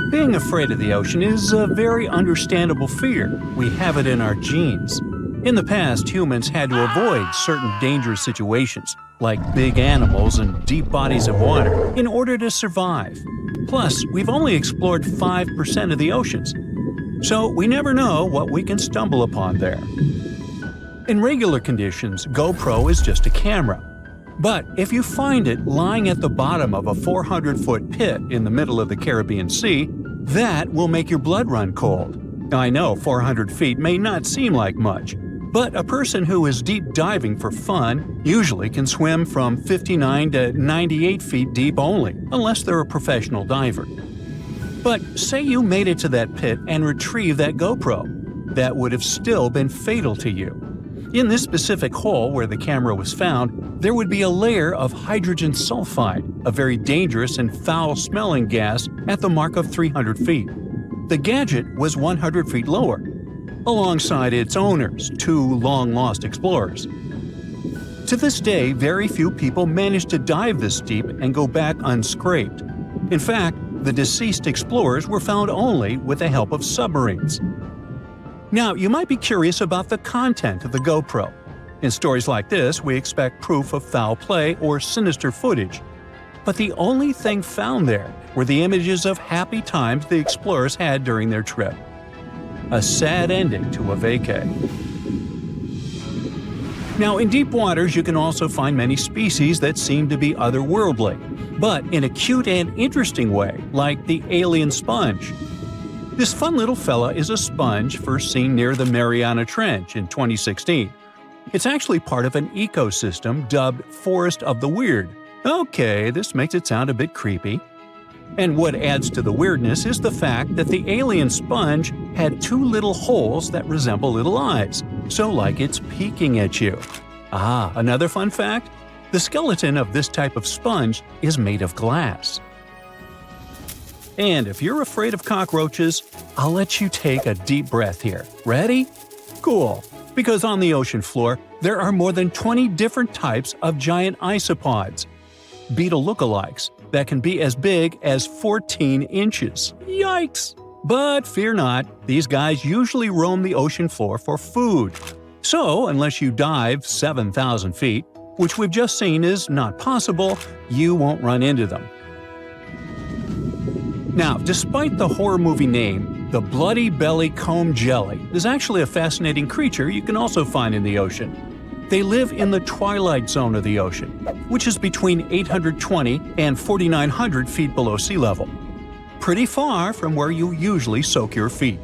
Being afraid of the ocean is a very understandable fear. We have it in our genes. In the past, humans had to avoid certain dangerous situations, like big animals and deep bodies of water, in order to survive. Plus, we've only explored 5% of the oceans, so we never know what we can stumble upon there. In regular conditions, GoPro is just a camera. But if you find it lying at the bottom of a 400-foot pit in the middle of the Caribbean Sea, that will make your blood run cold. I know 400 feet may not seem like much, but a person who is deep diving for fun usually can swim from 59 to 98 feet deep only, unless they're a professional diver. But say you made it to that pit and retrieved that GoPro. That would have still been fatal to you. In this specific hole where the camera was found, there would be a layer of hydrogen sulfide, a very dangerous and foul-smelling gas, at the mark of 300 feet. The gadget was 100 feet lower, alongside its owners, two long-lost explorers. To this day, very few people manage to dive this deep and go back unscraped. In fact, the deceased explorers were found only with the help of submarines. Now, you might be curious about the content of the GoPro. In stories like this, we expect proof of foul play or sinister footage. But the only thing found there were the images of happy times the explorers had during their trip. A sad ending to a vacay. Now, in deep waters, you can also find many species that seem to be otherworldly, but in a cute and interesting way, like the alien sponge. This fun little fella is a sponge first seen near the Mariana Trench in 2016. It's actually part of an ecosystem dubbed Forest of the Weird. Okay, this makes it sound a bit creepy. And what adds to the weirdness is the fact that the alien sponge had two little holes that resemble little eyes, so like it's peeking at you. Ah, another fun fact? The skeleton of this type of sponge is made of glass. And if you're afraid of cockroaches, I'll let you take a deep breath here. Ready? Cool. Because on the ocean floor, there are more than 20 different types of giant isopods, beetle lookalikes, that can be as big as 14 inches. Yikes! But fear not, these guys usually roam the ocean floor for food. So, unless you dive 7,000 feet, which we've just seen is not possible, you won't run into them. Now, despite the horror movie name, the bloody belly comb jelly is actually a fascinating creature you can also find in the ocean. They live in the twilight zone of the ocean, which is between 820 and 4,900 feet below sea level. Pretty far from where you usually soak your feet.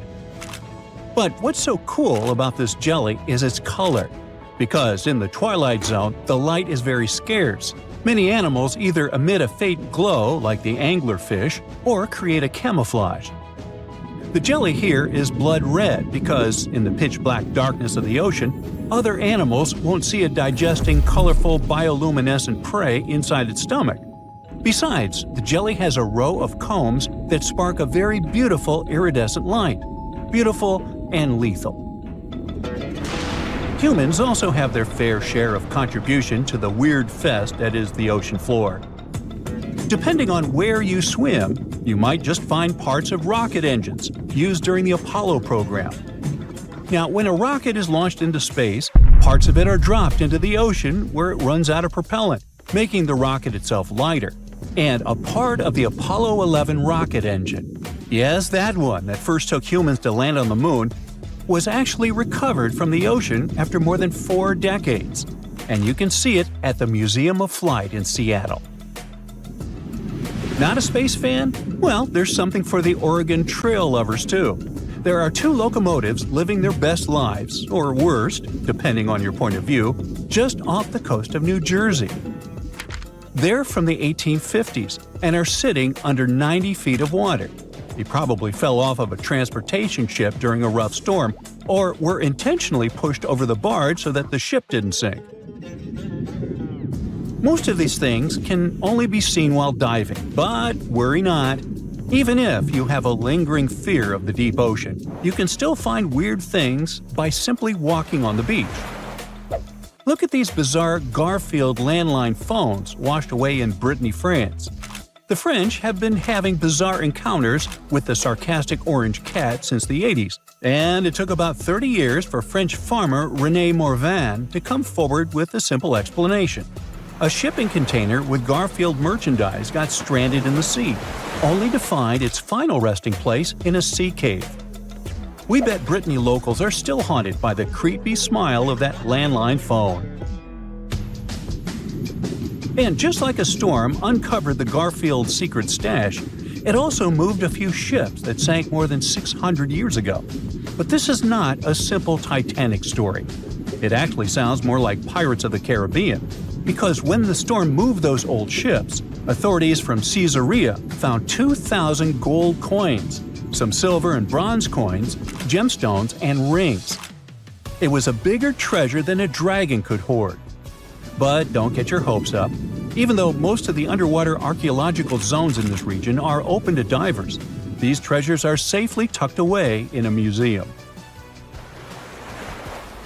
But what's so cool about this jelly is its color. Because in the twilight zone, the light is very scarce. Many animals either emit a faint glow, like the anglerfish, or create a camouflage. The jelly here is blood red because, in the pitch-black darkness of the ocean, other animals won't see it digesting colorful bioluminescent prey inside its stomach. Besides, the jelly has a row of combs that spark a very beautiful iridescent light. Beautiful and lethal. Humans also have their fair share of contribution to the weird fest that is the ocean floor. Depending on where you swim, you might just find parts of rocket engines used during the Apollo program. Now, when a rocket is launched into space, parts of it are dropped into the ocean where it runs out of propellant, making the rocket itself lighter. And a part of the Apollo 11 rocket engine, yes, that one that first took humans to land on the moon, was actually recovered from the ocean after more than 4 decades, and you can see it at the Museum of Flight in Seattle. Not a space fan? Well, there's something for the Oregon Trail lovers too. There are 2 locomotives living their best lives, or worst, depending on your point of view, just off the coast of New Jersey. They're from the 1850s and are sitting under 90 feet of water. They probably fell off of a transportation ship during a rough storm, or were intentionally pushed over the barge so that the ship didn't sink. Most of these things can only be seen while diving, but worry not. Even if you have a lingering fear of the deep ocean, you can still find weird things by simply walking on the beach. Look at these bizarre Garfield landline phones washed away in Brittany, France. The French have been having bizarre encounters with the sarcastic orange cat since the 80s, and it took about 30 years for French farmer René Morvan to come forward with a simple explanation. A shipping container with Garfield merchandise got stranded in the sea, only to find its final resting place in a sea cave. We bet Brittany locals are still haunted by the creepy smile of that landline phone. And just like a storm uncovered the Garfield secret stash, it also moved a few ships that sank more than 600 years ago. But this is not a simple Titanic story. It actually sounds more like Pirates of the Caribbean, because when the storm moved those old ships, authorities from Caesarea found 2,000 gold coins, some silver and bronze coins, gemstones, and rings. It was a bigger treasure than a dragon could hoard. But don't get your hopes up. Even though most of the underwater archaeological zones in this region are open to divers, these treasures are safely tucked away in a museum.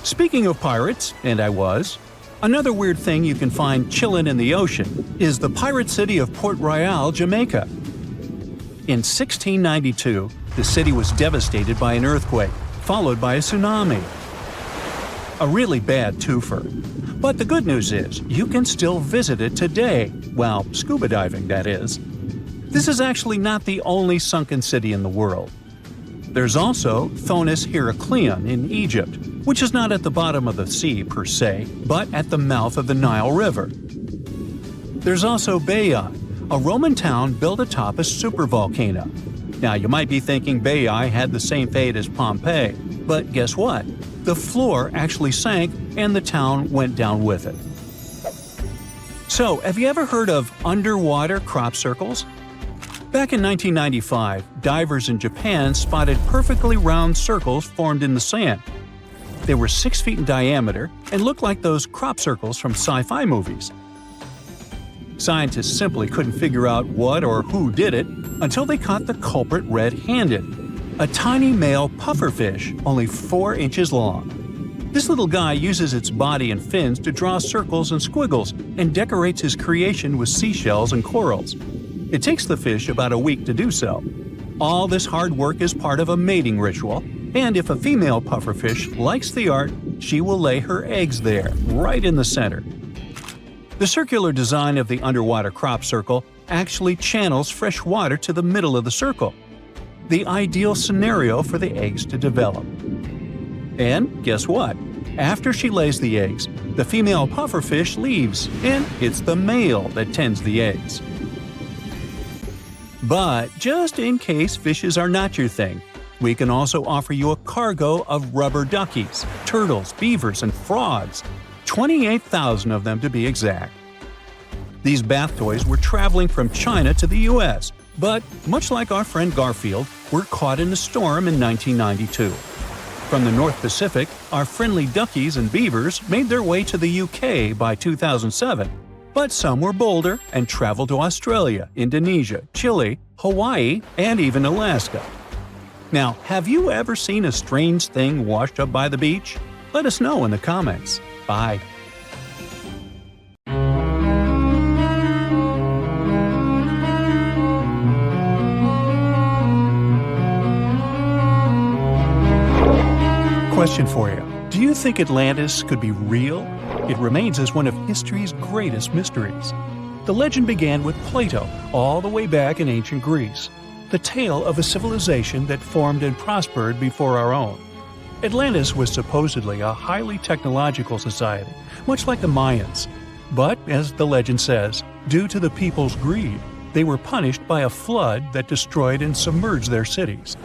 Speaking of pirates, and I was, another weird thing you can find chillin' in the ocean is the pirate city of Port Royal, Jamaica. In 1692, the city was devastated by an earthquake, followed by a tsunami. A really bad twofer. But the good news is, you can still visit it today, well, scuba diving, that is. This is actually not the only sunken city in the world. There's also Thonis Heracleion in Egypt, which is not at the bottom of the sea per se, but at the mouth of the Nile River. There's also Baiae, a Roman town built atop a supervolcano. Now, you might be thinking Baiae had the same fate as Pompeii, but guess what? The floor actually sank and the town went down with it. So, have you ever heard of underwater crop circles? Back in 1995, divers in Japan spotted perfectly round circles formed in the sand. They were 6 feet in diameter and looked like those crop circles from sci-fi movies. Scientists simply couldn't figure out what or who did it until they caught the culprit red-handed. A tiny male pufferfish, only 4 inches long. This little guy uses its body and fins to draw circles and squiggles and decorates his creation with seashells and corals. It takes the fish about a week to do so. All this hard work is part of a mating ritual, and if a female pufferfish likes the art, she will lay her eggs there, right in the center. The circular design of the underwater crop circle actually channels fresh water to the middle of the circle, the ideal scenario for the eggs to develop. And guess what? After she lays the eggs, the female pufferfish leaves, and it's the male that tends the eggs. But just in case fishes are not your thing, we can also offer you a cargo of rubber duckies, turtles, beavers, and frogs, 28,000 of them to be exact. These bath toys were traveling from China to the US, but much like our friend Garfield, were caught in a storm in 1992. From the North Pacific, our friendly duckies and beavers made their way to the UK by 2007. But some were bolder and traveled to Australia, Indonesia, Chile, Hawaii, and even Alaska. Now, have you ever seen a strange thing washed up by the beach? Let us know in the comments. Bye. Question for you. Do you think Atlantis could be real? It remains as one of history's greatest mysteries. The legend began with Plato, all the way back in ancient Greece. The tale of a civilization that formed and prospered before our own. Atlantis was supposedly a highly technological society, much like the Mayans. But, as the legend says, due to the people's greed, they were punished by a flood that destroyed and submerged their cities.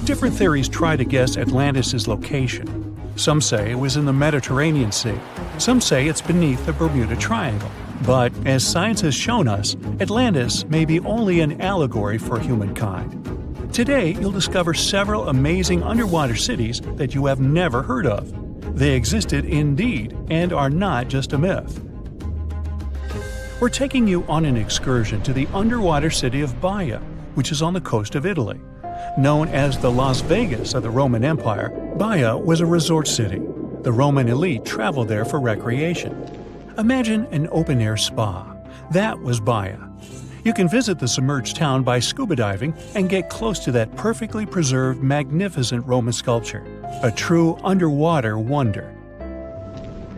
Different theories try to guess Atlantis' location. Some say it was in the Mediterranean Sea. Some say it's beneath the Bermuda Triangle. But, as science has shown us, Atlantis may be only an allegory for humankind. Today, you'll discover several amazing underwater cities that you have never heard of. They existed indeed and are not just a myth. We're taking you on an excursion to the underwater city of Baiae, which is on the coast of Italy. Known as the Las Vegas of the Roman Empire, Baiae was a resort city. The Roman elite traveled there for recreation. Imagine an open-air spa. That was Baia. You can visit the submerged town by scuba diving and get close to that perfectly preserved, magnificent Roman sculpture, a true underwater wonder.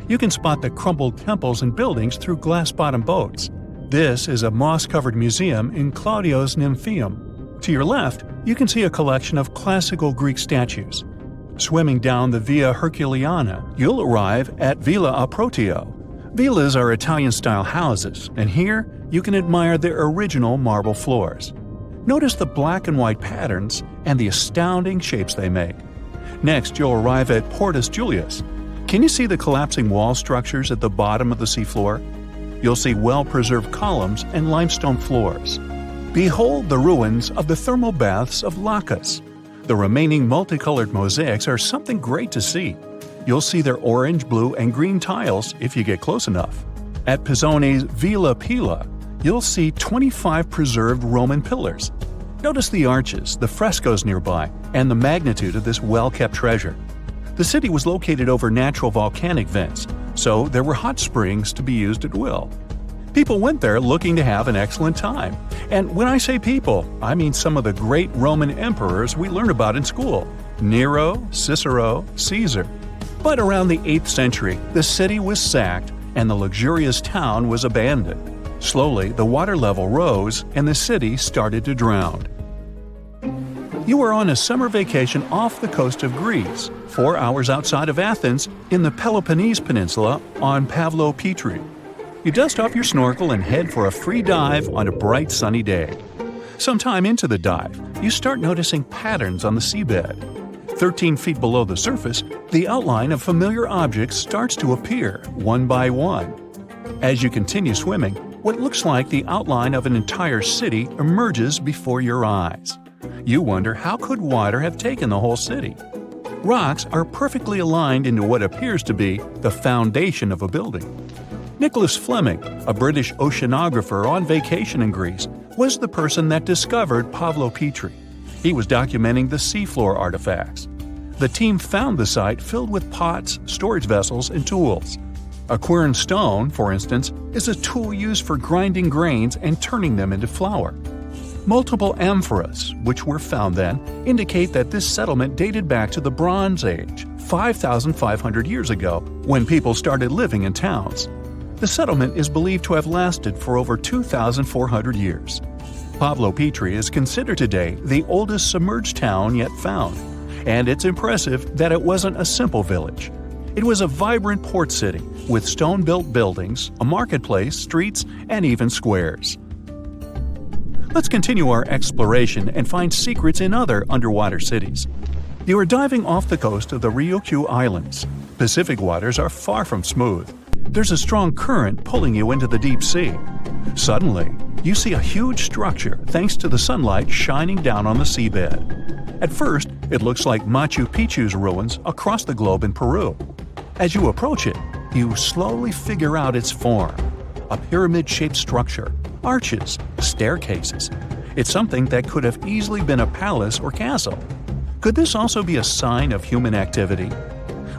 You can spot the crumbled temples and buildings through glass-bottom boats. This is a moss-covered museum in Claudio's Nymphaeum. To your left, you can see a collection of classical Greek statues. Swimming down the Via Herculeana, you'll arrive at Villa Aprotio. Villas are Italian-style houses, and here you can admire their original marble floors. Notice the black and white patterns and the astounding shapes they make. Next, you'll arrive at Portus Julius. Can you see the collapsing wall structures at the bottom of the seafloor? You'll see well-preserved columns and limestone floors. Behold the ruins of the thermal baths of Lacus. The remaining multicolored mosaics are something great to see. You'll see their orange, blue, and green tiles if you get close enough. At Pisoni's Villa Pila, you'll see 25 preserved Roman pillars. Notice the arches, the frescoes nearby, and the magnitude of this well-kept treasure. The city was located over natural volcanic vents, so there were hot springs to be used at will. People went there looking to have an excellent time. And when I say people, I mean some of the great Roman emperors we learn about in school: Nero, Cicero, Caesar. But around the 8th century, the city was sacked and the luxurious town was abandoned. Slowly, the water level rose and the city started to drown. You are on a summer vacation off the coast of Greece, 4 hours outside of Athens, in the Peloponnese Peninsula on Pavlo Petri. You dust off your snorkel and head for a free dive on a bright sunny day. Sometime into the dive, you start noticing patterns on the seabed. 13 feet below the surface, the outline of familiar objects starts to appear, one by one. As you continue swimming, what looks like the outline of an entire city emerges before your eyes. You wonder, how could water have taken the whole city? Rocks are perfectly aligned into what appears to be the foundation of a building. Nicholas Fleming, a British oceanographer on vacation in Greece, was the person that discovered Pavlo Petri. He was documenting the seafloor artifacts. The team found the site filled with pots, storage vessels, and tools. A quern stone, for instance, is a tool used for grinding grains and turning them into flour. Multiple amphoras, which were found then, indicate that this settlement dated back to the Bronze Age, 5,500 years ago, when people started living in towns. The settlement is believed to have lasted for over 2,400 years. Pavlo Petri is considered today the oldest submerged town yet found, and it's impressive that it wasn't a simple village. It was a vibrant port city with stone-built buildings, a marketplace, streets, and even squares. Let's continue our exploration and find secrets in other underwater cities. You are diving off the coast of the Ryukyu Islands. Pacific waters are far from smooth. There's a strong current pulling you into the deep sea. Suddenly, you see a huge structure thanks to the sunlight shining down on the seabed. At first, it looks like Machu Picchu's ruins across the globe in Peru. As you approach it, you slowly figure out its form. A pyramid-shaped structure, arches, staircases. It's something that could have easily been a palace or castle. Could this also be a sign of human activity?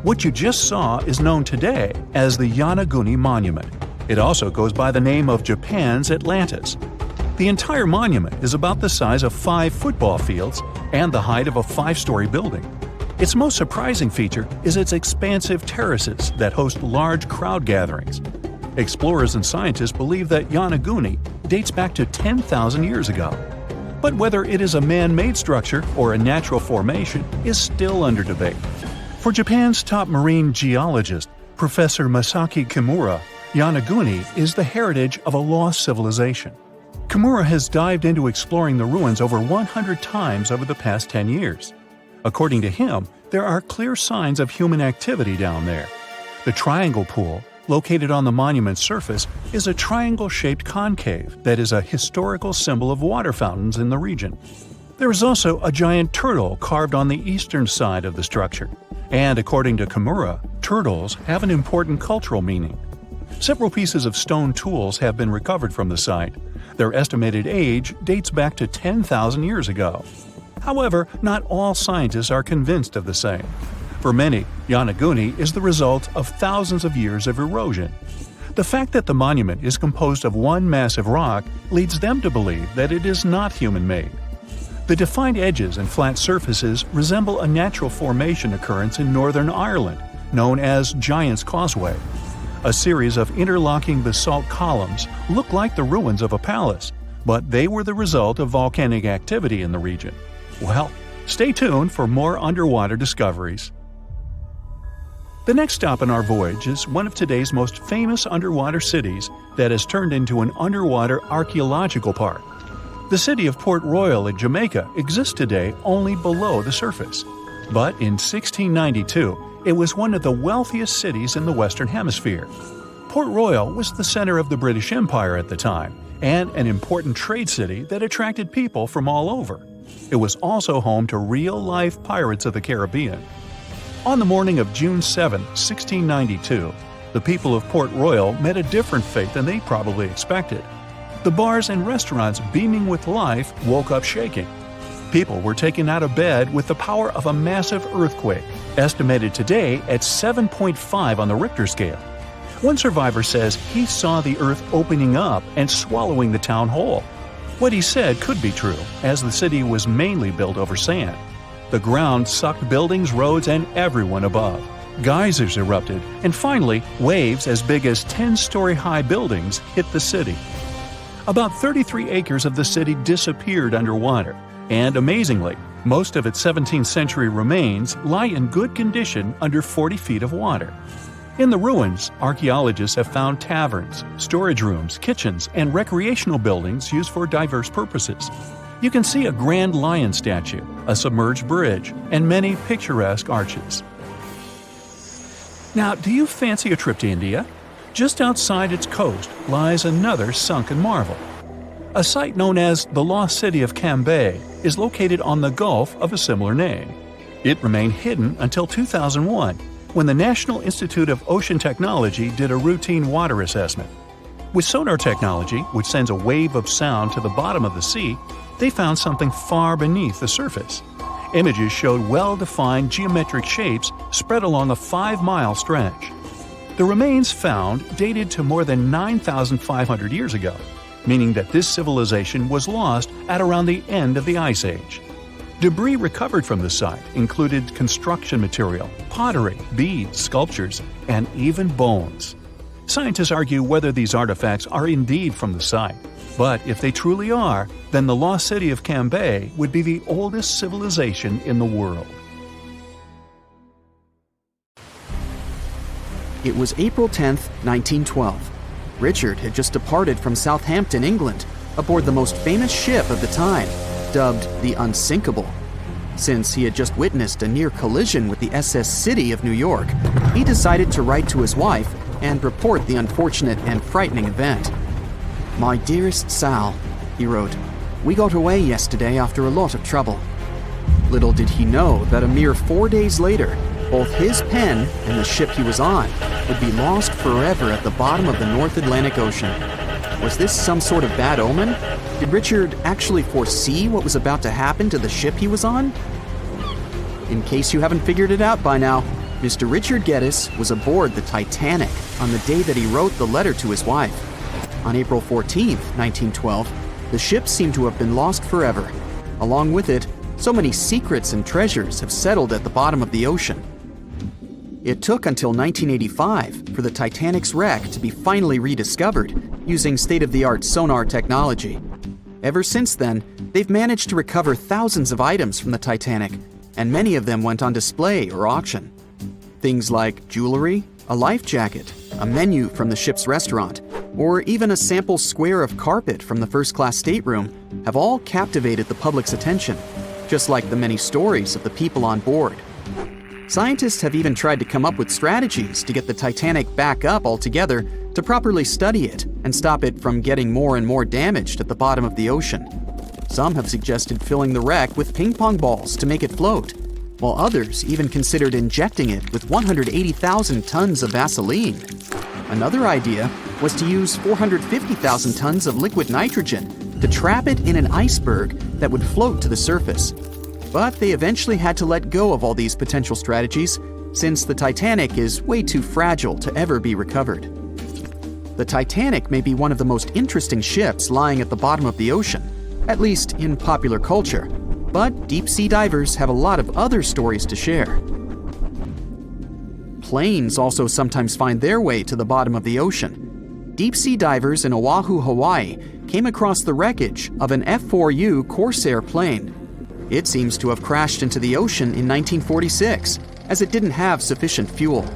What you just saw is known today as the Yonaguni Monument. It also goes by the name of Japan's Atlantis. The entire monument is about the size of 5 football fields and the height of a 5-story building. Its most surprising feature is its expansive terraces that host large crowd gatherings. Explorers and scientists believe that Yonaguni dates back to 10,000 years ago. But whether it is a man-made structure or a natural formation is still under debate. For Japan's top marine geologist, Professor Masaki Kimura, Yonaguni is the heritage of a lost civilization. Kimura has dived into exploring the ruins over 100 times over the past 10 years. According to him, there are clear signs of human activity down there. The Triangle Pool, located on the monument's surface, is a triangle-shaped concave that is a historical symbol of water fountains in the region. There is also a giant turtle carved on the eastern side of the structure. And according to Kimura, turtles have an important cultural meaning. Several pieces of stone tools have been recovered from the site. Their estimated age dates back to 10,000 years ago. However, not all scientists are convinced of the same. For many, Yonaguni is the result of thousands of years of erosion. The fact that the monument is composed of one massive rock leads them to believe that it is not human-made. The defined edges and flat surfaces resemble a natural formation occurrence in Northern Ireland, known as Giant's Causeway. A series of interlocking basalt columns look like the ruins of a palace, but they were the result of volcanic activity in the region. Well, stay tuned for more underwater discoveries. The next stop in our voyage is one of today's most famous underwater cities that has turned into an underwater archaeological park. The city of Port Royal in Jamaica exists today only below the surface. But in 1692, it was one of the wealthiest cities in the Western Hemisphere. Port Royal was the center of the British Empire at the time, and an important trade city that attracted people from all over. It was also home to real-life pirates of the Caribbean. On the morning of June 7, 1692, the people of Port Royal met a different fate than they probably expected. The bars and restaurants beaming with life woke up shaking. People were taken out of bed with the power of a massive earthquake, estimated today at 7.5 on the Richter scale. One survivor says he saw the earth opening up and swallowing the town whole. What he said could be true, as the city was mainly built over sand. The ground sucked buildings, roads, and everyone above. Geysers erupted, and finally, waves as big as 10-story-high buildings hit the city. About 33 acres of the city disappeared underwater, and amazingly, most of its 17th-century remains lie in good condition under 40 feet of water. In the ruins, archaeologists have found taverns, storage rooms, kitchens, and recreational buildings used for diverse purposes. You can see a grand lion statue, a submerged bridge, and many picturesque arches. Now, do you fancy a trip to India? Just outside its coast lies another sunken marvel. A site known as the Lost City of Cambay is located on the Gulf of a similar name. It remained hidden until 2001, when the National Institute of Ocean Technology did a routine water assessment. With sonar technology, which sends a wave of sound to the bottom of the sea, they found something far beneath the surface. Images showed well-defined geometric shapes spread along a 5-mile stretch. The remains found dated to more than 9,500 years ago, meaning that this civilization was lost at around the end of the Ice Age. Debris recovered from the site included construction material, pottery, beads, sculptures, and even bones. Scientists argue whether these artifacts are indeed from the site, but if they truly are, then the Lost City of Cambay would be the oldest civilization in the world. It was April 10, 1912. Richard had just departed from Southampton, England, aboard the most famous ship of the time, dubbed the Unsinkable. Since he had just witnessed a near collision with the SS City of New York, he decided to write to his wife and report the unfortunate and frightening event. "My dearest Sal," he wrote, "we got away yesterday after a lot of trouble." Little did he know that a mere 4 days later, both his pen and the ship he was on would be lost forever at the bottom of the North Atlantic Ocean. Was this some sort of bad omen? Did Richard actually foresee what was about to happen to the ship he was on? In case you haven't figured it out by now, Mr. Richard Geddes was aboard the Titanic on the day that he wrote the letter to his wife. On April 14, 1912, the ship seemed to have been lost forever. Along with it, so many secrets and treasures have settled at the bottom of the ocean. It took until 1985 for the Titanic's wreck to be finally rediscovered using state-of-the-art sonar technology. Ever since then, they've managed to recover thousands of items from the Titanic, and many of them went on display or auction. Things like jewelry, a life jacket, a menu from the ship's restaurant, or even a sample square of carpet from the first-class stateroom have all captivated the public's attention, just like the many stories of the people on board. Scientists have even tried to come up with strategies to get the Titanic back up altogether to properly study it and stop it from getting more and more damaged at the bottom of the ocean. Some have suggested filling the wreck with ping pong balls to make it float, while others even considered injecting it with 180,000 tons of Vaseline. Another idea was to use 450,000 tons of liquid nitrogen to trap it in an iceberg that would float to the surface. But they eventually had to let go of all these potential strategies since the Titanic is way too fragile to ever be recovered. the Titanic may be one of the most interesting ships lying at the bottom of the ocean, at least in popular culture. But deep-sea divers have a lot of other stories to share. Planes also sometimes find their way to the bottom of the ocean. Deep-sea divers in Oahu, Hawaii, came across the wreckage of an F-4U Corsair plane. It seems to have crashed into the ocean in 1946, as it didn't have sufficient fuel.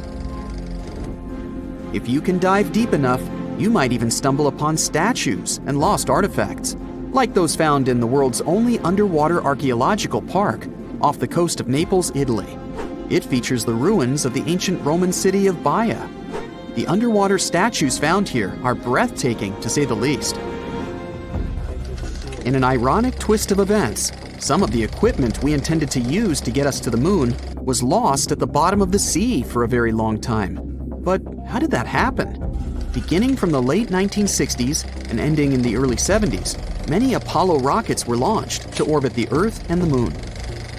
If you can dive deep enough, you might even stumble upon statues and lost artifacts, like those found in the world's only underwater archaeological park off the coast of Naples, Italy. It features the ruins of the ancient Roman city of Baia. The underwater statues found here are breathtaking, to say the least. In an ironic twist of events, some of the equipment we intended to use to get us to the moon was lost at the bottom of the sea for a very long time. But how did that happen? Beginning from the late 1960s and ending in the early 70s, many Apollo rockets were launched to orbit the Earth and the Moon.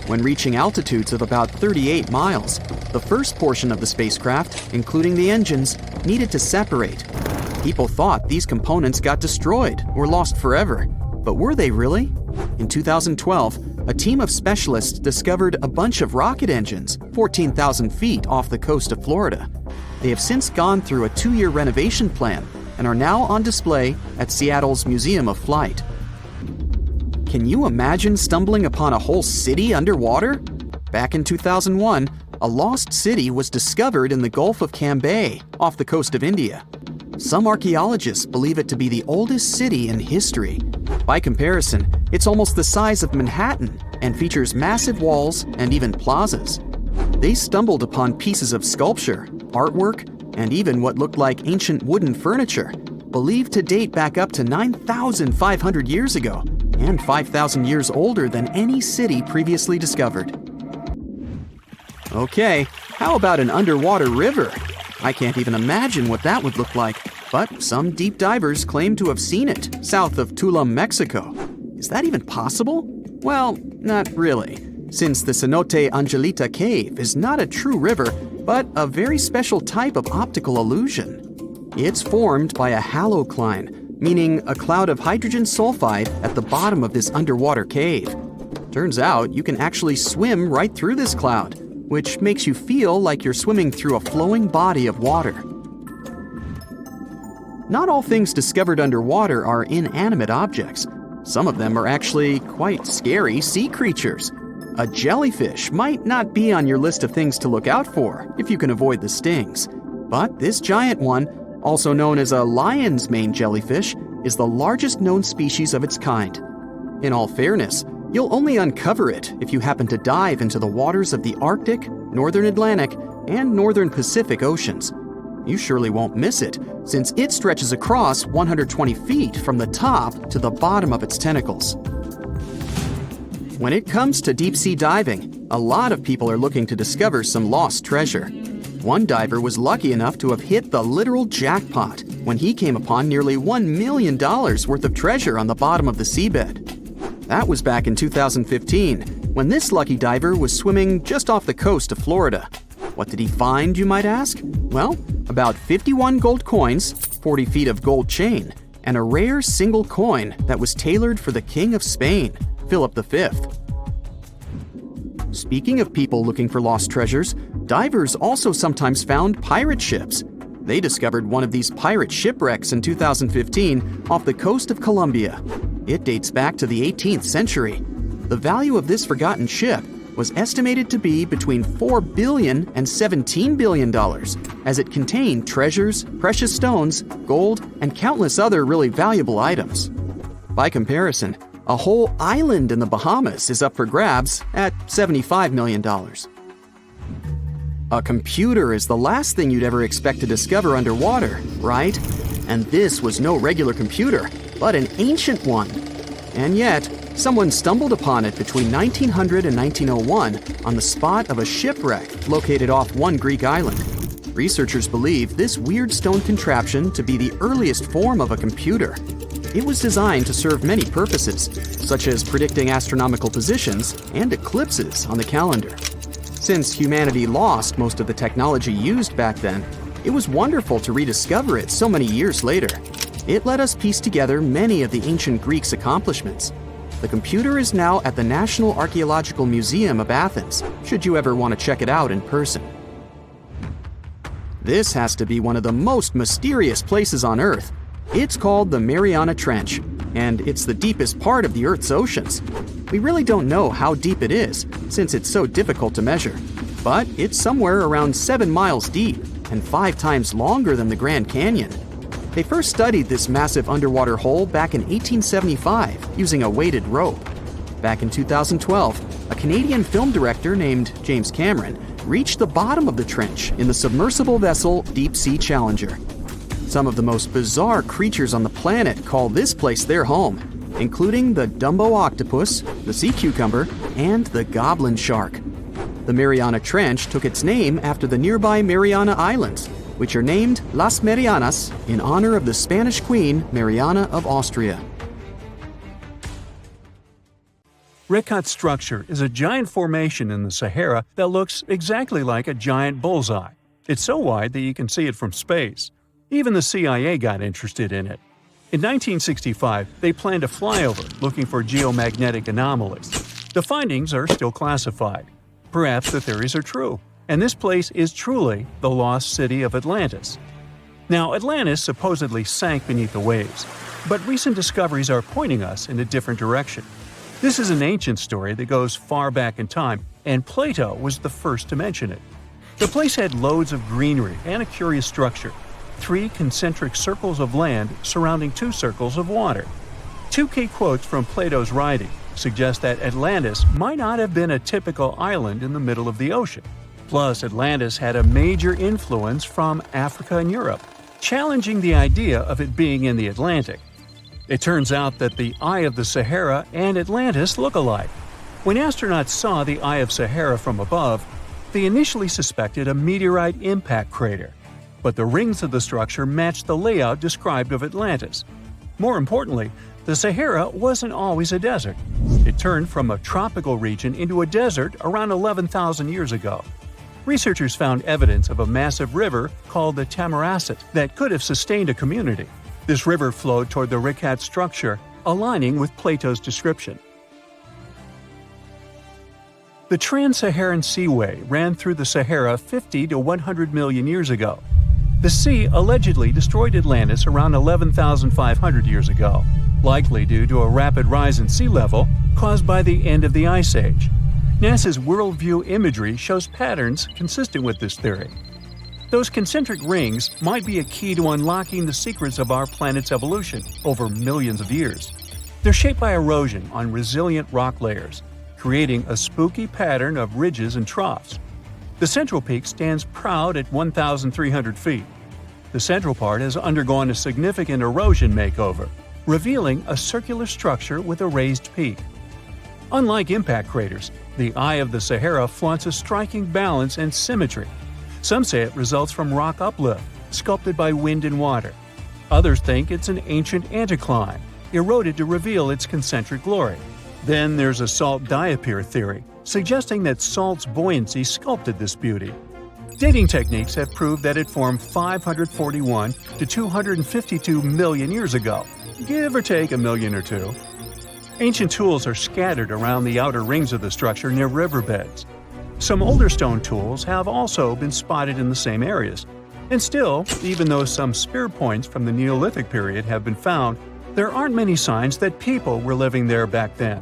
When reaching altitudes of about 38 miles, the first portion of the spacecraft, including the engines, needed to separate. People thought these components got destroyed or lost forever. But were they really? In 2012, a team of specialists discovered a bunch of rocket engines 14,000 feet off the coast of Florida. They have since gone through a 2-year renovation plan and are now on display at Seattle's Museum of Flight. Can you imagine stumbling upon a whole city underwater? Back in 2001, a lost city was discovered in the Gulf of Cambay, off the coast of India. Some archaeologists believe it to be the oldest city in history. By comparison, it's almost the size of Manhattan and features massive walls and even plazas. They stumbled upon pieces of sculpture, artwork, and even what looked like ancient wooden furniture, believed to date back up to 9,500 years ago and 5,000 years older than any city previously discovered. Okay, how about an underwater river? I can't even imagine what that would look like, but some deep divers claim to have seen it south of Tulum, Mexico. Is that even possible? Well, not really, since the Cenote Angelita Cave is not a true river, but a very special type of optical illusion. It's formed by a halocline, meaning a cloud of hydrogen sulfide at the bottom of this underwater cave. Turns out you can actually swim right through this cloud, which makes you feel like you're swimming through a flowing body of water. Not all things discovered underwater are inanimate objects. Some of them are actually quite scary sea creatures. A jellyfish might not be on your list of things to look out for if you can avoid the stings. But this giant one, also known as a lion's mane jellyfish, is the largest known species of its kind. In all fairness, you'll only uncover it if you happen to dive into the waters of the Arctic, Northern Atlantic, and Northern Pacific Oceans. You surely won't miss it, since it stretches across 120 feet from the top to the bottom of its tentacles. When it comes to deep-sea diving, a lot of people are looking to discover some lost treasure. One diver was lucky enough to have hit the literal jackpot when he came upon nearly $1 million worth of treasure on the bottom of the seabed. That was back in 2015, when this lucky diver was swimming just off the coast of Florida. What did he find, you might ask? Well, about 51 gold coins, 40 feet of gold chain, and a rare single coin that was tailored for the King of Spain, Philip V. Speaking of people looking for lost treasures, divers also sometimes found pirate ships. They discovered one of these pirate shipwrecks in 2015 off the coast of Colombia. It dates back to the 18th century. The value of this forgotten ship was estimated to be between $4 billion and $17 billion, as it contained treasures, precious stones, gold, and countless other really valuable items. By comparison, a whole island in the Bahamas is up for grabs at $75 million. A computer is the last thing you'd ever expect to discover underwater, right? And this was no regular computer, but an ancient one. And yet, someone stumbled upon it between 1900 and 1901 on the spot of a shipwreck located off one Greek island. Researchers believe this weird stone contraption to be the earliest form of a computer. It was designed to serve many purposes, such as predicting astronomical positions and eclipses on the calendar. Since humanity lost most of the technology used back then, It was wonderful to rediscover it so many years later. It let us piece together many of the ancient Greeks' accomplishments. The computer is now at the National Archaeological Museum of Athens, should you ever want to check it out in person. This has to be one of the most mysterious places on Earth. It's called the Mariana Trench, and it's the deepest part of the Earth's oceans. We really don't know how deep it is, since it's so difficult to measure. But it's somewhere around 7 miles deep and 5 times longer than the Grand Canyon. They first studied this massive underwater hole back in 1875 using a weighted rope. Back in 2012, a Canadian film director named James Cameron reached the bottom of the trench in the submersible vessel Deep Sea Challenger. Some of the most bizarre creatures on the planet call this place their home, including the Dumbo octopus, the sea cucumber, and the goblin shark. The Mariana Trench took its name after the nearby Mariana Islands, which are named Las Marianas in honor of the Spanish Queen Mariana of Austria. Rikat structure is a giant formation in the Sahara that looks exactly like a giant bullseye. It's so wide that you can see it from space. Even the CIA got interested in it. In 1965, they planned a flyover looking for geomagnetic anomalies. The findings are still classified. Perhaps the theories are true, and this place is truly the lost city of Atlantis. Now, Atlantis supposedly sank beneath the waves, but recent discoveries are pointing us in a different direction. This is an ancient story that goes far back in time, and Plato was the first to mention it. The place had loads of greenery and a curious structure: 3 concentric circles of land surrounding 2 circles of water. 2 key quotes from Plato's writing suggest that Atlantis might not have been a typical island in the middle of the ocean. Plus, Atlantis had a major influence from Africa and Europe, challenging the idea of it being in the Atlantic. It turns out that the Eye of the Sahara and Atlantis look alike. When astronauts saw the Eye of Sahara from above, they initially suspected a meteorite impact crater, but the rings of the structure matched the layout described of Atlantis. More importantly, the Sahara wasn't always a desert. It turned from a tropical region into a desert around 11,000 years ago. Researchers found evidence of a massive river called the Tamaracet that could have sustained a community. This river flowed toward the Rikat structure, aligning with Plato's description. The Trans-Saharan Seaway ran through the Sahara 50 to 100 million years ago. The sea allegedly destroyed Atlantis around 11,500 years ago, likely due to a rapid rise in sea level caused by the end of the Ice Age. NASA's worldview imagery shows patterns consistent with this theory. Those concentric rings might be a key to unlocking the secrets of our planet's evolution over millions of years. They're shaped by erosion on resilient rock layers, creating a spooky pattern of ridges and troughs. The central peak stands proud at 1,300 feet. The central part has undergone a significant erosion makeover, revealing a circular structure with a raised peak. Unlike impact craters, the Eye of the Sahara flaunts a striking balance and symmetry. Some say it results from rock uplift, sculpted by wind and water. Others think it's an ancient anticline, eroded to reveal its concentric glory. Then there's a salt diapir theory, suggesting that salt's buoyancy sculpted this beauty. Dating techniques have proved that it formed 541 to 252 million years ago, give or take a million or two. Ancient tools are scattered around the outer rings of the structure near riverbeds. Some older stone tools have also been spotted in the same areas. And still, even though some spear points from the Neolithic period have been found, there aren't many signs that people were living there back then.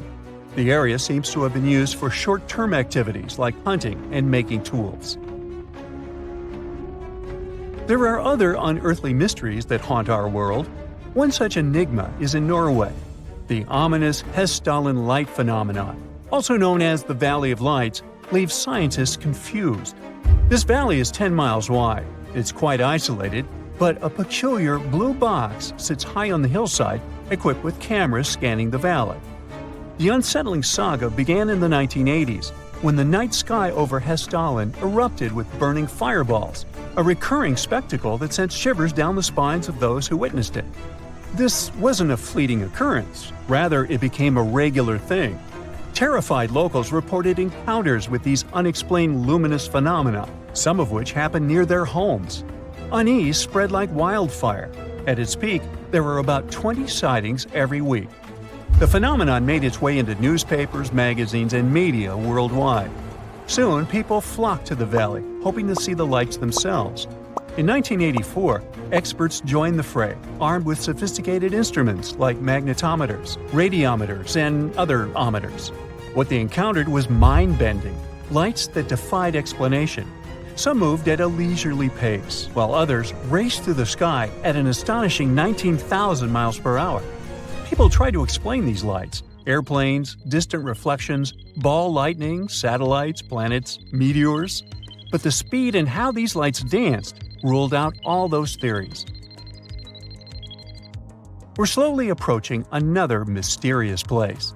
The area seems to have been used for short-term activities like hunting and making tools. There are other unearthly mysteries that haunt our world. One such enigma is in Norway, the ominous Hessdalen light phenomenon, also known as the Valley of Lights, leaves scientists confused. This valley is 10 miles wide. It's quite isolated, but a peculiar blue box sits high on the hillside, equipped with cameras scanning the valley. The unsettling saga began in the 1980s, when the night sky over Hessdalen erupted with burning fireballs, a recurring spectacle that sent shivers down the spines of those who witnessed it. This wasn't a fleeting occurrence, rather it became a regular thing. Terrified locals reported encounters with these unexplained luminous phenomena, some of which happened near their homes. Unease spread like wildfire. At its peak, there were about 20 sightings every week. The phenomenon made its way into newspapers, magazines, and media worldwide. Soon, people flocked to the valley, hoping to see the lights themselves. In 1984, experts joined the fray, armed with sophisticated instruments like magnetometers, radiometers, and other ometers. What they encountered was mind-bending, lights that defied explanation. Some moved at a leisurely pace, while others raced through the sky at an astonishing 19,000 miles per hour. People tried to explain these lights: airplanes, distant reflections, ball lightning, satellites, planets, meteors. But the speed and how these lights danced ruled out all those theories. We're slowly approaching another mysterious place.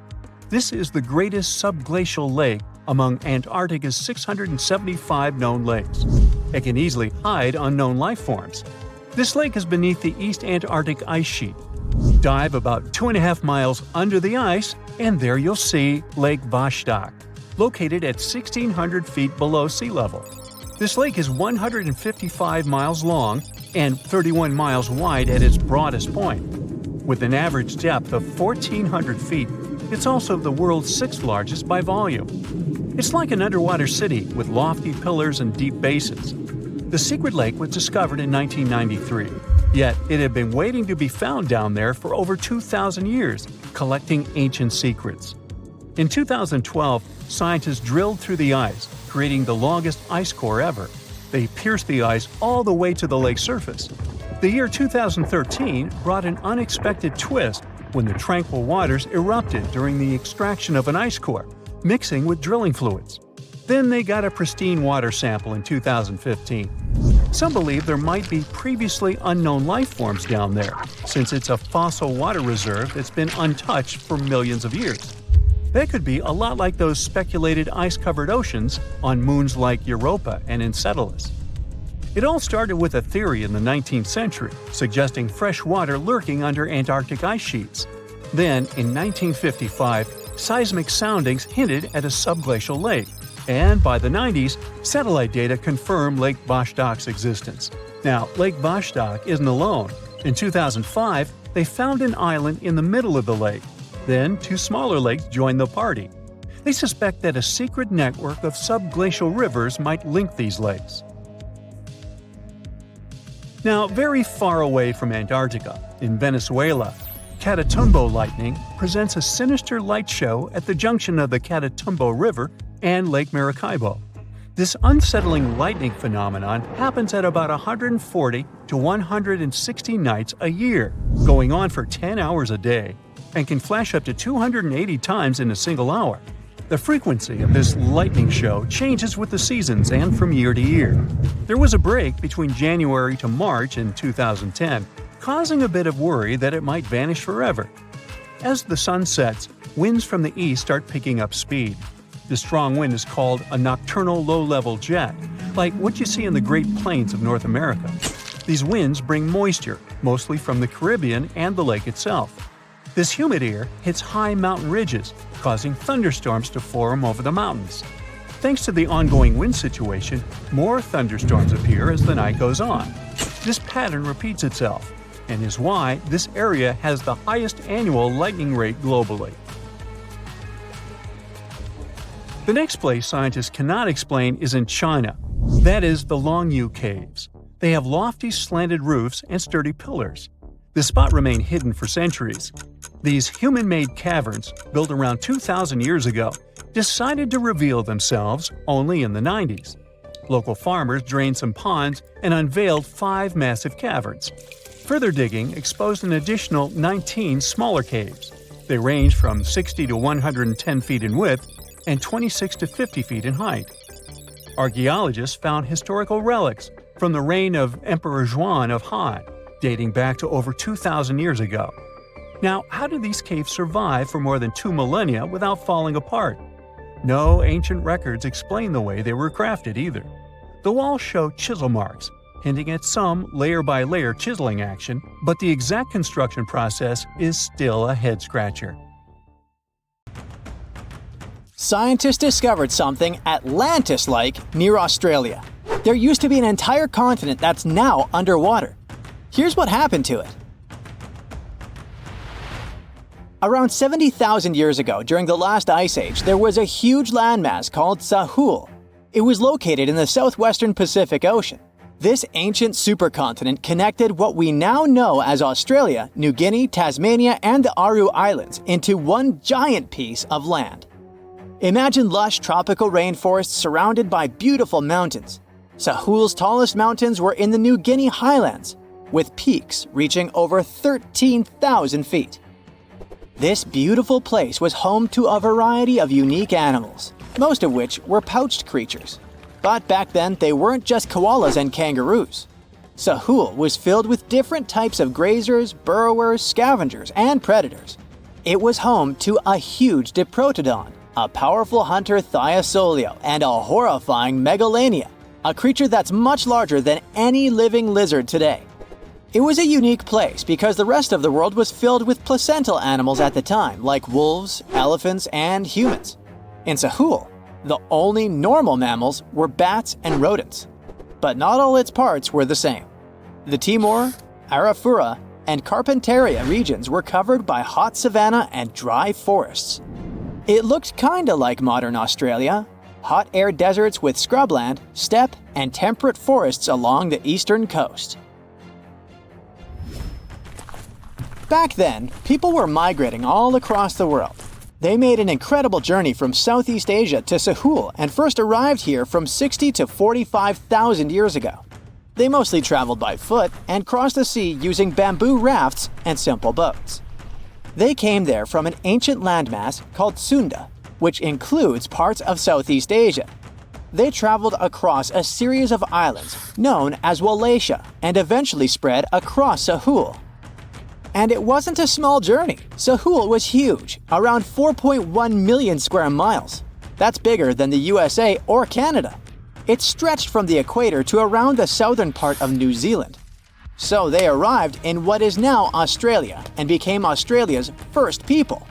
This is the greatest subglacial lake among Antarctica's 675 known lakes. It can easily hide unknown life forms. This lake is beneath the East Antarctic ice sheet. Dive about 2.5 miles under the ice, and there you'll see Lake Vostok, located at 1,600 feet below sea level. This lake is 155 miles long and 31 miles wide at its broadest point. With an average depth of 1,400 feet, it's also the world's sixth largest by volume. It's like an underwater city with lofty pillars and deep basins. The secret lake was discovered in 1993, yet it had been waiting to be found down there for over 2,000 years, collecting ancient secrets. In 2012, scientists drilled through the ice, creating the longest ice core ever. They pierced the ice all the way to the lake's surface. The year 2013 brought an unexpected twist when the tranquil waters erupted during the extraction of an ice core, mixing with drilling fluids. Then they got a pristine water sample in 2015. Some believe there might be previously unknown life forms down there, since it's a fossil water reserve that's been untouched for millions of years. That could be a lot like those speculated ice-covered oceans on moons like Europa and Enceladus. It all started with a theory in the 19th century, suggesting fresh water lurking under Antarctic ice sheets. Then, in 1955, seismic soundings hinted at a subglacial lake, and by the 90s, satellite data confirmed Lake Vostok's existence. Now, Lake Vostok isn't alone. In 2005, they found an island in the middle of the lake. Then, two smaller lakes joined the party. They suspect that a secret network of subglacial rivers might link these lakes. Now, very far away from Antarctica, in Venezuela, Catatumbo lightning presents a sinister light show at the junction of the Catatumbo River and Lake Maracaibo. This unsettling lightning phenomenon happens at about 140 to 160 nights a year, going on for 10 hours a day, and can flash up to 280 times in a single hour. The frequency of this lightning show changes with the seasons and from year to year. There was a break between January to March in 2010, causing a bit of worry that it might vanish forever. As the sun sets, winds from the east start picking up speed. The strong wind is called a nocturnal low-level jet, like what you see in the Great Plains of North America. These winds bring moisture, mostly from the Caribbean and the lake itself. This humid air hits high mountain ridges, causing thunderstorms to form over the mountains. Thanks to the ongoing wind situation, more thunderstorms appear as the night goes on. This pattern repeats itself, and is why this area has the highest annual lightning rate globally. The next place scientists cannot explain is in China. That is the Longyu Caves. They have lofty slanted roofs and sturdy pillars. The spot remained hidden for centuries. These human-made caverns, built around 2,000 years ago, decided to reveal themselves only in the 90s. Local farmers drained some ponds and unveiled 5 massive caverns. Further digging exposed an additional 19 smaller caves. They range from 60 to 110 feet in width and 26 to 50 feet in height. Archaeologists found historical relics from the reign of Emperor Zhuan of Han, dating back to over 2,000 years ago. Now, how did these caves survive for more than 2 millennia without falling apart? No ancient records explain the way they were crafted either. The walls show chisel marks, hinting at some layer-by-layer chiseling action, but the exact construction process is still a head-scratcher. Scientists discovered something Atlantis-like near Australia. There used to be an entire continent that's now underwater. Here's what happened to it. Around 70,000 years ago, during the last ice age, there was a huge landmass called Sahul. It was located in the southwestern Pacific Ocean. This ancient supercontinent connected what we now know as Australia, New Guinea, Tasmania, and the Aru Islands into one giant piece of land. Imagine lush tropical rainforests surrounded by beautiful mountains. Sahul's tallest mountains were in the New Guinea highlands, with peaks reaching over 13,000 feet. This beautiful place was home to a variety of unique animals, most of which were pouched creatures. But back then, they weren't just koalas and kangaroos. Sahul was filled with different types of grazers, burrowers, scavengers, and predators. It was home to a huge diprotodon, a powerful hunter Thiosolio, and a horrifying Megalania, a creature that's much larger than any living lizard today. It was a unique place because the rest of the world was filled with placental animals at the time, like wolves, elephants, and humans. In Sahul, the only normal mammals were bats and rodents. But not all its parts were the same. The Timor, Arafura, and Carpentaria regions were covered by hot savanna and dry forests. It looked kinda like modern Australia, hot air deserts with scrubland, steppe, and temperate forests along the eastern coast. Back then, people were migrating all across the world. They made an incredible journey from Southeast Asia to Sahul and first arrived here from 60 to 45,000 years ago. They mostly traveled by foot and crossed the sea using bamboo rafts and simple boats. They came there from an ancient landmass called Sunda, which includes parts of Southeast Asia. They traveled across a series of islands known as Wallachia and eventually spread across Sahul. And it wasn't a small journey. Sahul was huge, around 4.1 million square miles. That's bigger than the USA or Canada. It stretched from the equator to around the southern part of New Zealand. So they arrived in what is now Australia and became Australia's first people.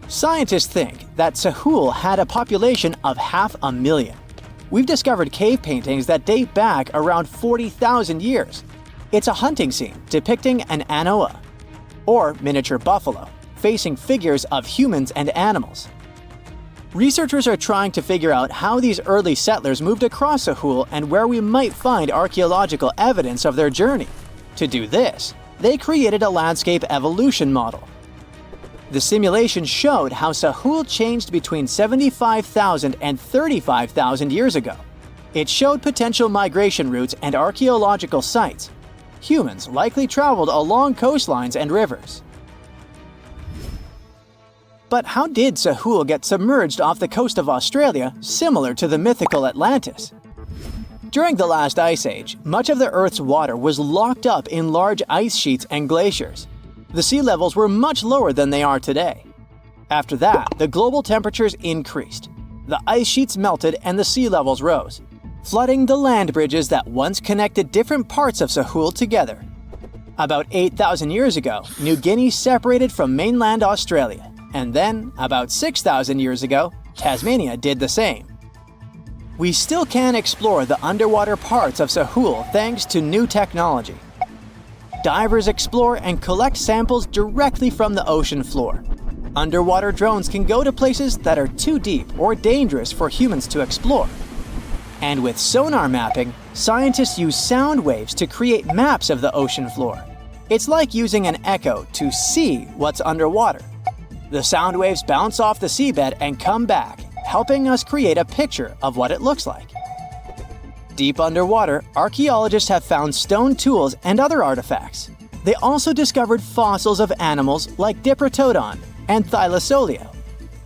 Scientists think that Sahul had a population of 500,000. We've discovered cave paintings that date back around 40,000 years. It's a hunting scene depicting an anoa, or miniature buffalo, facing figures of humans and animals. Researchers are trying to figure out how these early settlers moved across Sahul and where we might find archaeological evidence of their journey. To do this, they created a landscape evolution model. The simulation showed how Sahul changed between 75,000 and 35,000 years ago. It showed potential migration routes and archaeological sites. Humans likely traveled along coastlines and rivers. But how did Sahul get submerged off the coast of Australia, similar to the mythical Atlantis? During the last ice age, much of the Earth's water was locked up in large ice sheets and glaciers. The sea levels were much lower than they are today. After that, the global temperatures increased. The ice sheets melted and the sea levels rose, flooding the land bridges that once connected different parts of Sahul together. About 8,000 years ago, New Guinea separated from mainland Australia, and then, about 6,000 years ago, Tasmania did the same. We still can explore the underwater parts of Sahul thanks to new technology. Divers explore and collect samples directly from the ocean floor. Underwater drones can go to places that are too deep or dangerous for humans to explore. And with sonar mapping, scientists use sound waves to create maps of the ocean floor. It's like using an echo to see what's underwater. The sound waves bounce off the seabed and come back, helping us create a picture of what it looks like. Deep underwater, archaeologists have found stone tools and other artifacts. They also discovered fossils of animals like Diprotodon and Thylasolio.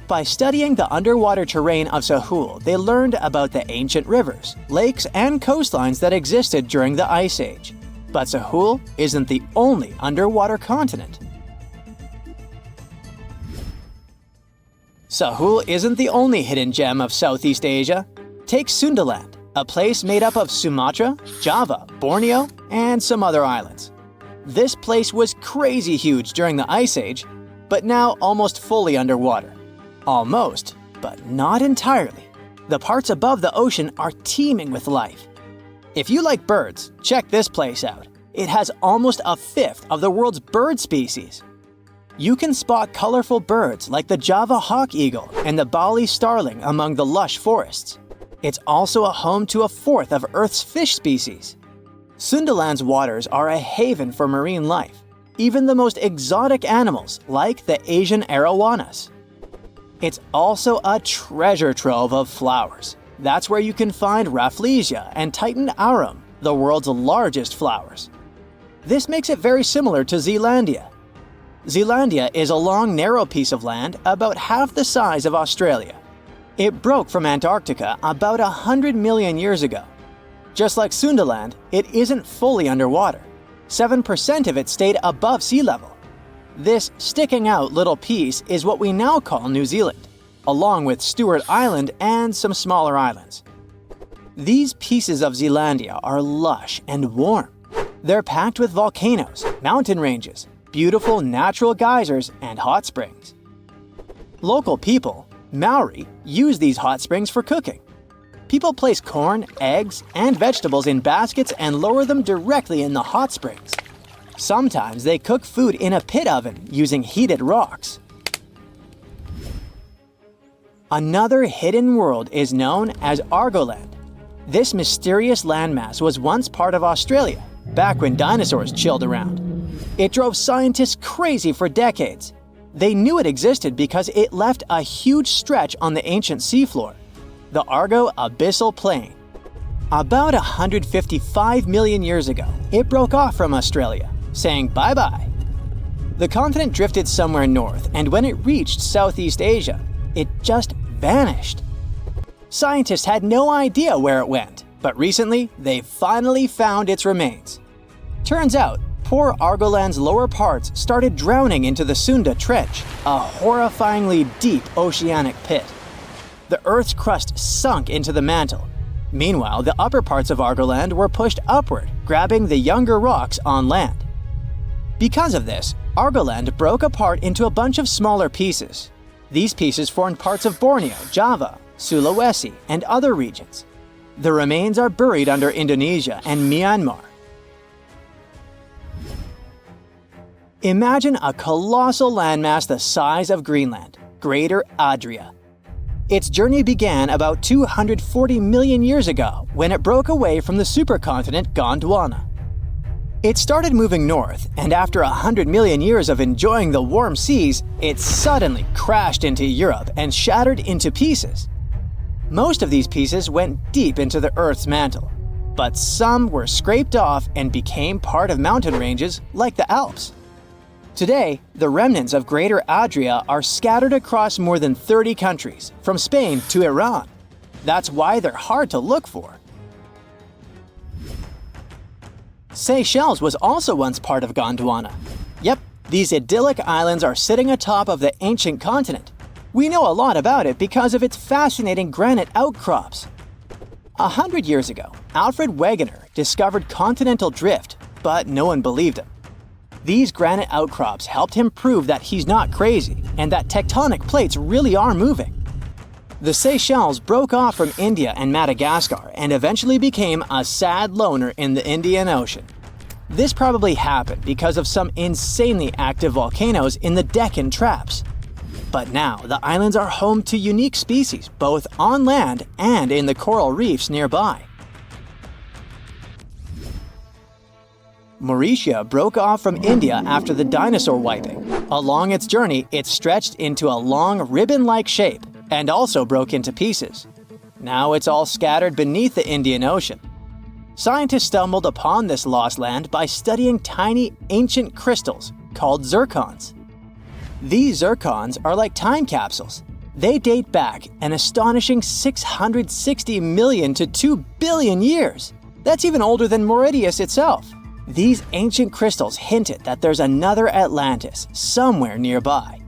By studying the underwater terrain of Sahul, they learned about the ancient rivers, lakes, and coastlines that existed during the Ice Age. But Sahul isn't the only underwater continent. Sahul isn't the only hidden gem of Southeast Asia. Take Sundaland, a place made up of Sumatra, Java, Borneo, and some other islands. This place was crazy huge during the Ice Age, but now almost fully underwater. Almost, but not entirely. The parts above the ocean are teeming with life. If you like birds, check this place out. It has almost a fifth of the world's bird species. You can spot colorful birds like the Java hawk eagle and the Bali starling among the lush forests. It's also a home to a fourth of Earth's fish species. Sundaland's waters are a haven for marine life, even the most exotic animals like the Asian arowanas. It's also a treasure trove of flowers. That's where you can find Rafflesia and Titan arum, the world's largest flowers. This makes it very similar to Zealandia. Zealandia is a long, narrow piece of land about half the size of Australia. It broke from Antarctica about 100 million years ago. Just like Sundaland, it isn't fully underwater. 7% of it stayed above sea level. This sticking out little piece is what we now call New Zealand, along with Stewart Island and some smaller islands. These pieces of Zealandia are lush and warm. They're packed with volcanoes, mountain ranges, beautiful natural geysers, and hot springs. Local people, Maori, use these hot springs for cooking. People place corn, eggs, and vegetables in baskets and lower them directly in the hot springs. Sometimes they cook food in a pit oven using heated rocks. Another hidden world is known as Argoland. This mysterious landmass was once part of Australia, back when dinosaurs chilled around. It drove scientists crazy for decades. They knew it existed because it left a huge stretch on the ancient seafloor, the Argo Abyssal Plain. About 155 million years ago, it broke off from Australia, saying bye-bye. The continent drifted somewhere north, and when it reached Southeast Asia, it just vanished. Scientists had no idea where it went, but recently they finally found its remains. Turns out, poor Argoland's lower parts started drowning into the Sunda Trench, a horrifyingly deep oceanic pit. The Earth's crust sunk into the mantle. Meanwhile, the upper parts of Argoland were pushed upward, grabbing the younger rocks on land. Because of this, Argoland broke apart into a bunch of smaller pieces. These pieces formed parts of Borneo, Java, Sulawesi, and other regions. The remains are buried under Indonesia and Myanmar. Imagine a colossal landmass the size of Greenland, Greater Adria. Its journey began about 240 million years ago when it broke away from the supercontinent Gondwana. It started moving north, and after 100 million years of enjoying the warm seas, it suddenly crashed into Europe and shattered into pieces. Most of these pieces went deep into the Earth's mantle, but some were scraped off and became part of mountain ranges like the Alps. Today, the remnants of Greater Adria are scattered across more than 30 countries, from Spain to Iran. That's why they're hard to look for. Seychelles was also once part of Gondwana. Yep, these idyllic islands are sitting atop of the ancient continent. We know a lot about it because of its fascinating granite outcrops. 100 years ago, Alfred Wegener discovered continental drift, but no one believed him. These granite outcrops helped him prove that he's not crazy and that tectonic plates really are moving. The Seychelles broke off from India and Madagascar and eventually became a sad loner in the Indian Ocean. This probably happened because of some insanely active volcanoes in the Deccan Traps. But now, the islands are home to unique species both on land and in the coral reefs nearby. Mauritius broke off from India after the dinosaur wiping. Along its journey, it stretched into a long ribbon-like shape and also broke into pieces. Now it's all scattered beneath the Indian Ocean. Scientists stumbled upon this lost land by studying tiny ancient crystals called zircons. These zircons are like time capsules. They date back an astonishing 660 million to 2 billion years. That's even older than Mauritius itself. These ancient crystals hinted that there's another Atlantis somewhere nearby.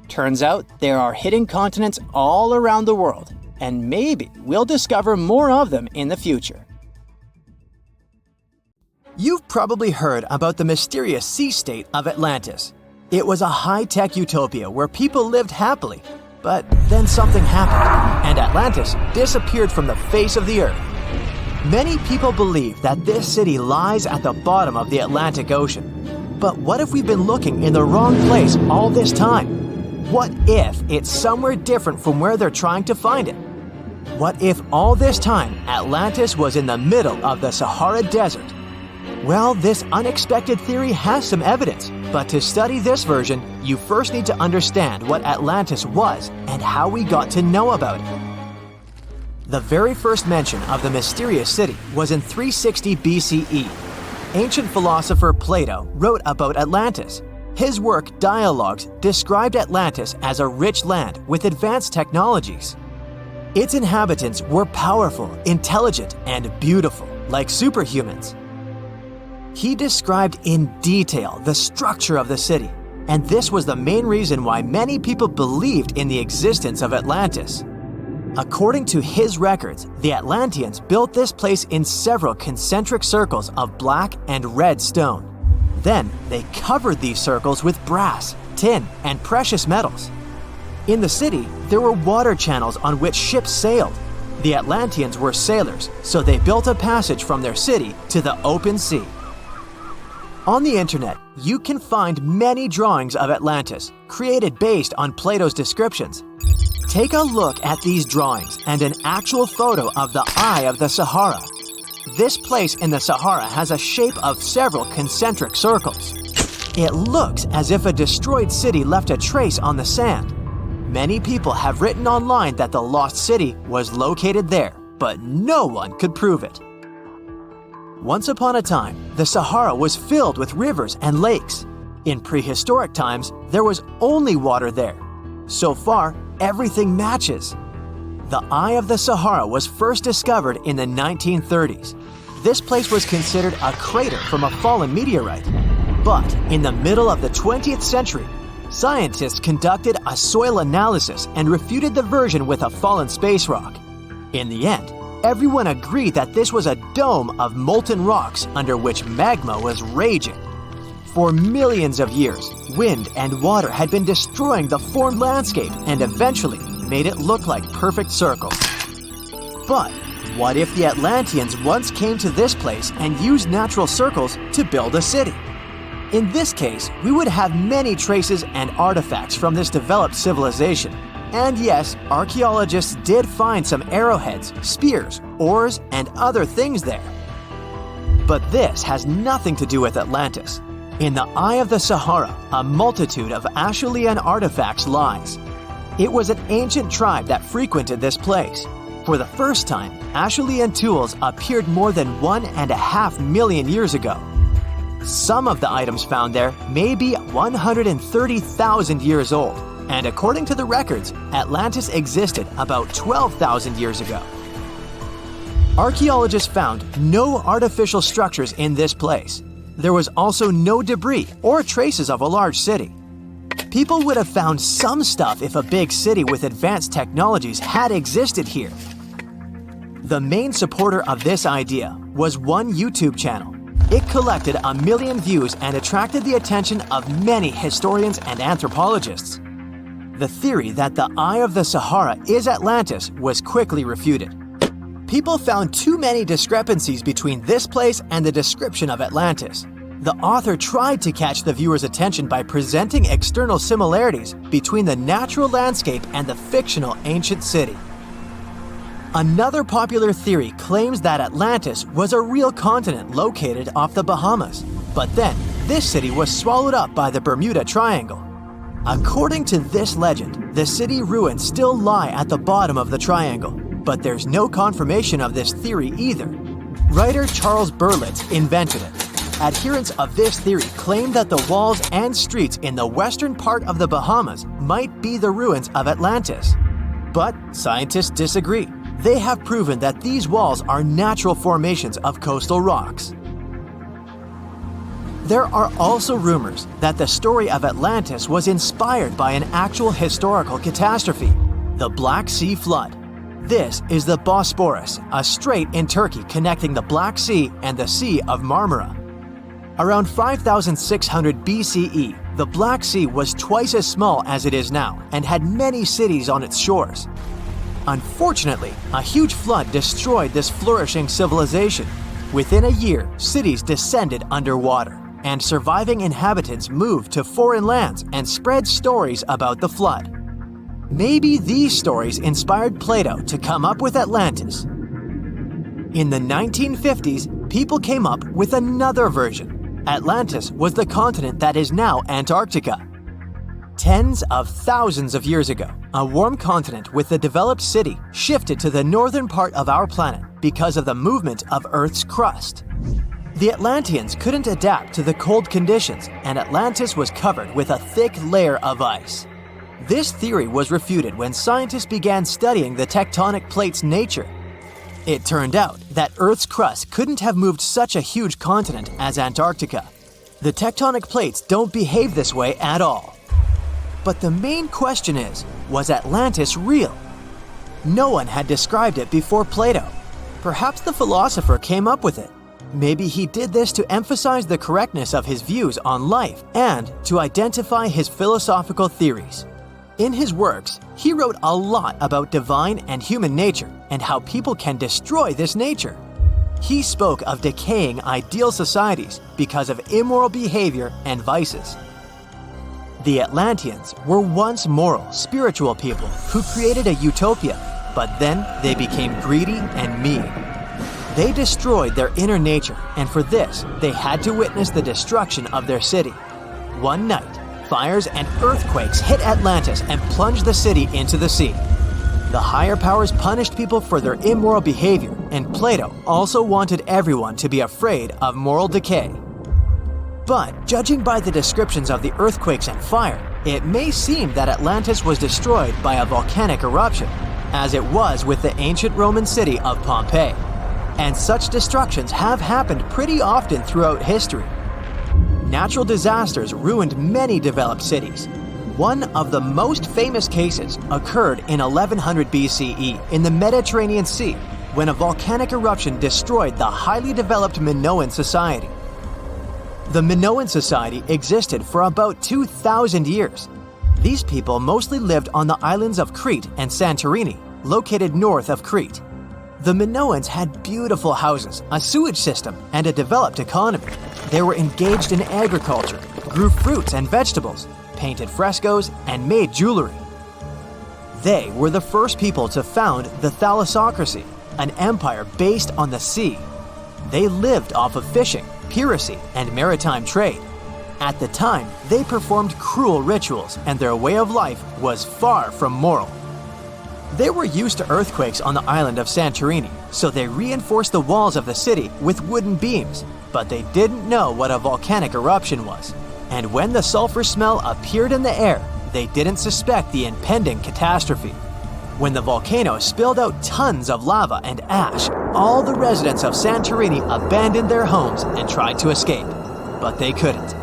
Turns out there are hidden continents all around the world, and maybe we'll discover more of them in the future. You've probably heard about the mysterious sea state of Atlantis. It was a high-tech utopia where people lived happily, but then something happened, and Atlantis disappeared from the face of the earth. Many people believe that this city lies at the bottom of the Atlantic Ocean. But what if we've been looking in the wrong place all this time? What if it's somewhere different from where they're trying to find it? What if all this time Atlantis was in the middle of the Sahara Desert? Well, this unexpected theory has some evidence, but to study this version, you first need to understand what Atlantis was and how we got to know about it. The very first mention of the mysterious city was in 360 BCE. Ancient philosopher Plato wrote about Atlantis. His work, Dialogues, described Atlantis as a rich land with advanced technologies. Its inhabitants were powerful, intelligent, and beautiful, like superhumans. He described in detail the structure of the city, and this was the main reason why many people believed in the existence of Atlantis. According to his records, the Atlanteans built this place in several concentric circles of black and red stone. Then they covered these circles with brass, tin, and precious metals. In the city, there were water channels on which ships sailed. The Atlanteans were sailors, so they built a passage from their city to the open sea. On the internet, you can find many drawings of Atlantis, created based on Plato's descriptions. Take a look at these drawings and an actual photo of the Eye of the Sahara. This place in the Sahara has a shape of several concentric circles. It looks as if a destroyed city left a trace on the sand. Many people have written online that the lost city was located there, but no one could prove it. Once upon a time, the Sahara was filled with rivers and lakes. In prehistoric times, there was only water there. So far, everything matches. The Eye of the Sahara was first discovered in the 1930s. This place was considered a crater from a fallen meteorite. But in the middle of the 20th century, scientists conducted a soil analysis and refuted the version with a fallen space rock. In the end, everyone agreed that this was a dome of molten rocks under which magma was raging. For millions of years, wind and water had been destroying the formed landscape and eventually made it look like perfect circles. But what if the Atlanteans once came to this place and used natural circles to build a city? In this case, we would have many traces and artifacts from this developed civilization. And yes, archaeologists did find some arrowheads, spears, oars, and other things there. But this has nothing to do with Atlantis. In the Eye of the Sahara, a multitude of Acheulean artifacts lies. It was an ancient tribe that frequented this place. For the first time, Acheulean tools appeared more than 1.5 million years ago. Some of the items found there may be 130,000 years old, and according to the records, Atlantis existed about 12,000 years ago. Archaeologists found no artificial structures in this place. There was also no debris or traces of a large city. People would have found some stuff if a big city with advanced technologies had existed here. The main supporter of this idea was one YouTube channel. It collected 1 million views and attracted the attention of many historians and anthropologists. The theory that the Eye of the Sahara is Atlantis was quickly refuted. People found too many discrepancies between this place and the description of Atlantis. The author tried to catch the viewer's attention by presenting external similarities between the natural landscape and the fictional ancient city. Another popular theory claims that Atlantis was a real continent located off the Bahamas, but then this city was swallowed up by the Bermuda Triangle. According to this legend, the city ruins still lie at the bottom of the triangle, but there's no confirmation of this theory either. Writer Charles Berlitz invented it. Adherents of this theory claim that the walls and streets in the western part of the Bahamas might be the ruins of Atlantis. But scientists disagree. They have proven that these walls are natural formations of coastal rocks. There are also rumors that the story of Atlantis was inspired by an actual historical catastrophe, the Black Sea Flood. This is the Bosporus, a strait in Turkey connecting the Black Sea and the Sea of Marmara. Around 5,600 BCE, the Black Sea was twice as small as it is now and had many cities on its shores. Unfortunately, a huge flood destroyed this flourishing civilization. Within a year, cities descended underwater, and surviving inhabitants moved to foreign lands and spread stories about the flood. Maybe these stories inspired Plato to come up with Atlantis. In the 1950s, people came up with another version. Atlantis was the continent that is now Antarctica. Tens of thousands of years ago, a warm continent with a developed city shifted to the northern part of our planet because of the movement of Earth's crust. The Atlanteans couldn't adapt to the cold conditions, and Atlantis was covered with a thick layer of ice. This theory was refuted when scientists began studying the tectonic plate's nature. It turned out that Earth's crust couldn't have moved such a huge continent as Antarctica. The tectonic plates don't behave this way at all. But the main question is, was Atlantis real? No one had described it before Plato. Perhaps the philosopher came up with it. Maybe he did this to emphasize the correctness of his views on life and to identify his philosophical theories. In his works, he wrote a lot about divine and human nature and how people can destroy this nature. He spoke of decaying ideal societies because of immoral behavior and vices. The Atlanteans were once moral, spiritual people who created a utopia, but then they became greedy and mean. They destroyed their inner nature, and for this, they had to witness the destruction of their city. One night, fires and earthquakes hit Atlantis and plunged the city into the sea. The higher powers punished people for their immoral behavior, and Plato also wanted everyone to be afraid of moral decay. But judging by the descriptions of the earthquakes and fire, it may seem that Atlantis was destroyed by a volcanic eruption, as it was with the ancient Roman city of Pompeii. And such destructions have happened pretty often throughout history. Natural disasters ruined many developed cities. One of the most famous cases occurred in 1100 BCE in the Mediterranean Sea, when a volcanic eruption destroyed the highly developed Minoan society. The Minoan society existed for about 2,000 years. These people mostly lived on the islands of Crete and Santorini, located north of Crete. The Minoans had beautiful houses, a sewage system, and a developed economy. They were engaged in agriculture, grew fruits and vegetables, painted frescoes, and made jewelry. They were the first people to found the thalassocracy, an empire based on the sea. They lived off of fishing, piracy, and maritime trade. At the time, they performed cruel rituals, and their way of life was far from moral. They were used to earthquakes on the island of Santorini, so they reinforced the walls of the city with wooden beams, but they didn't know what a volcanic eruption was. And when the sulfur smell appeared in the air, they didn't suspect the impending catastrophe. When the volcano spilled out tons of lava and ash, all the residents of Santorini abandoned their homes and tried to escape, but they couldn't.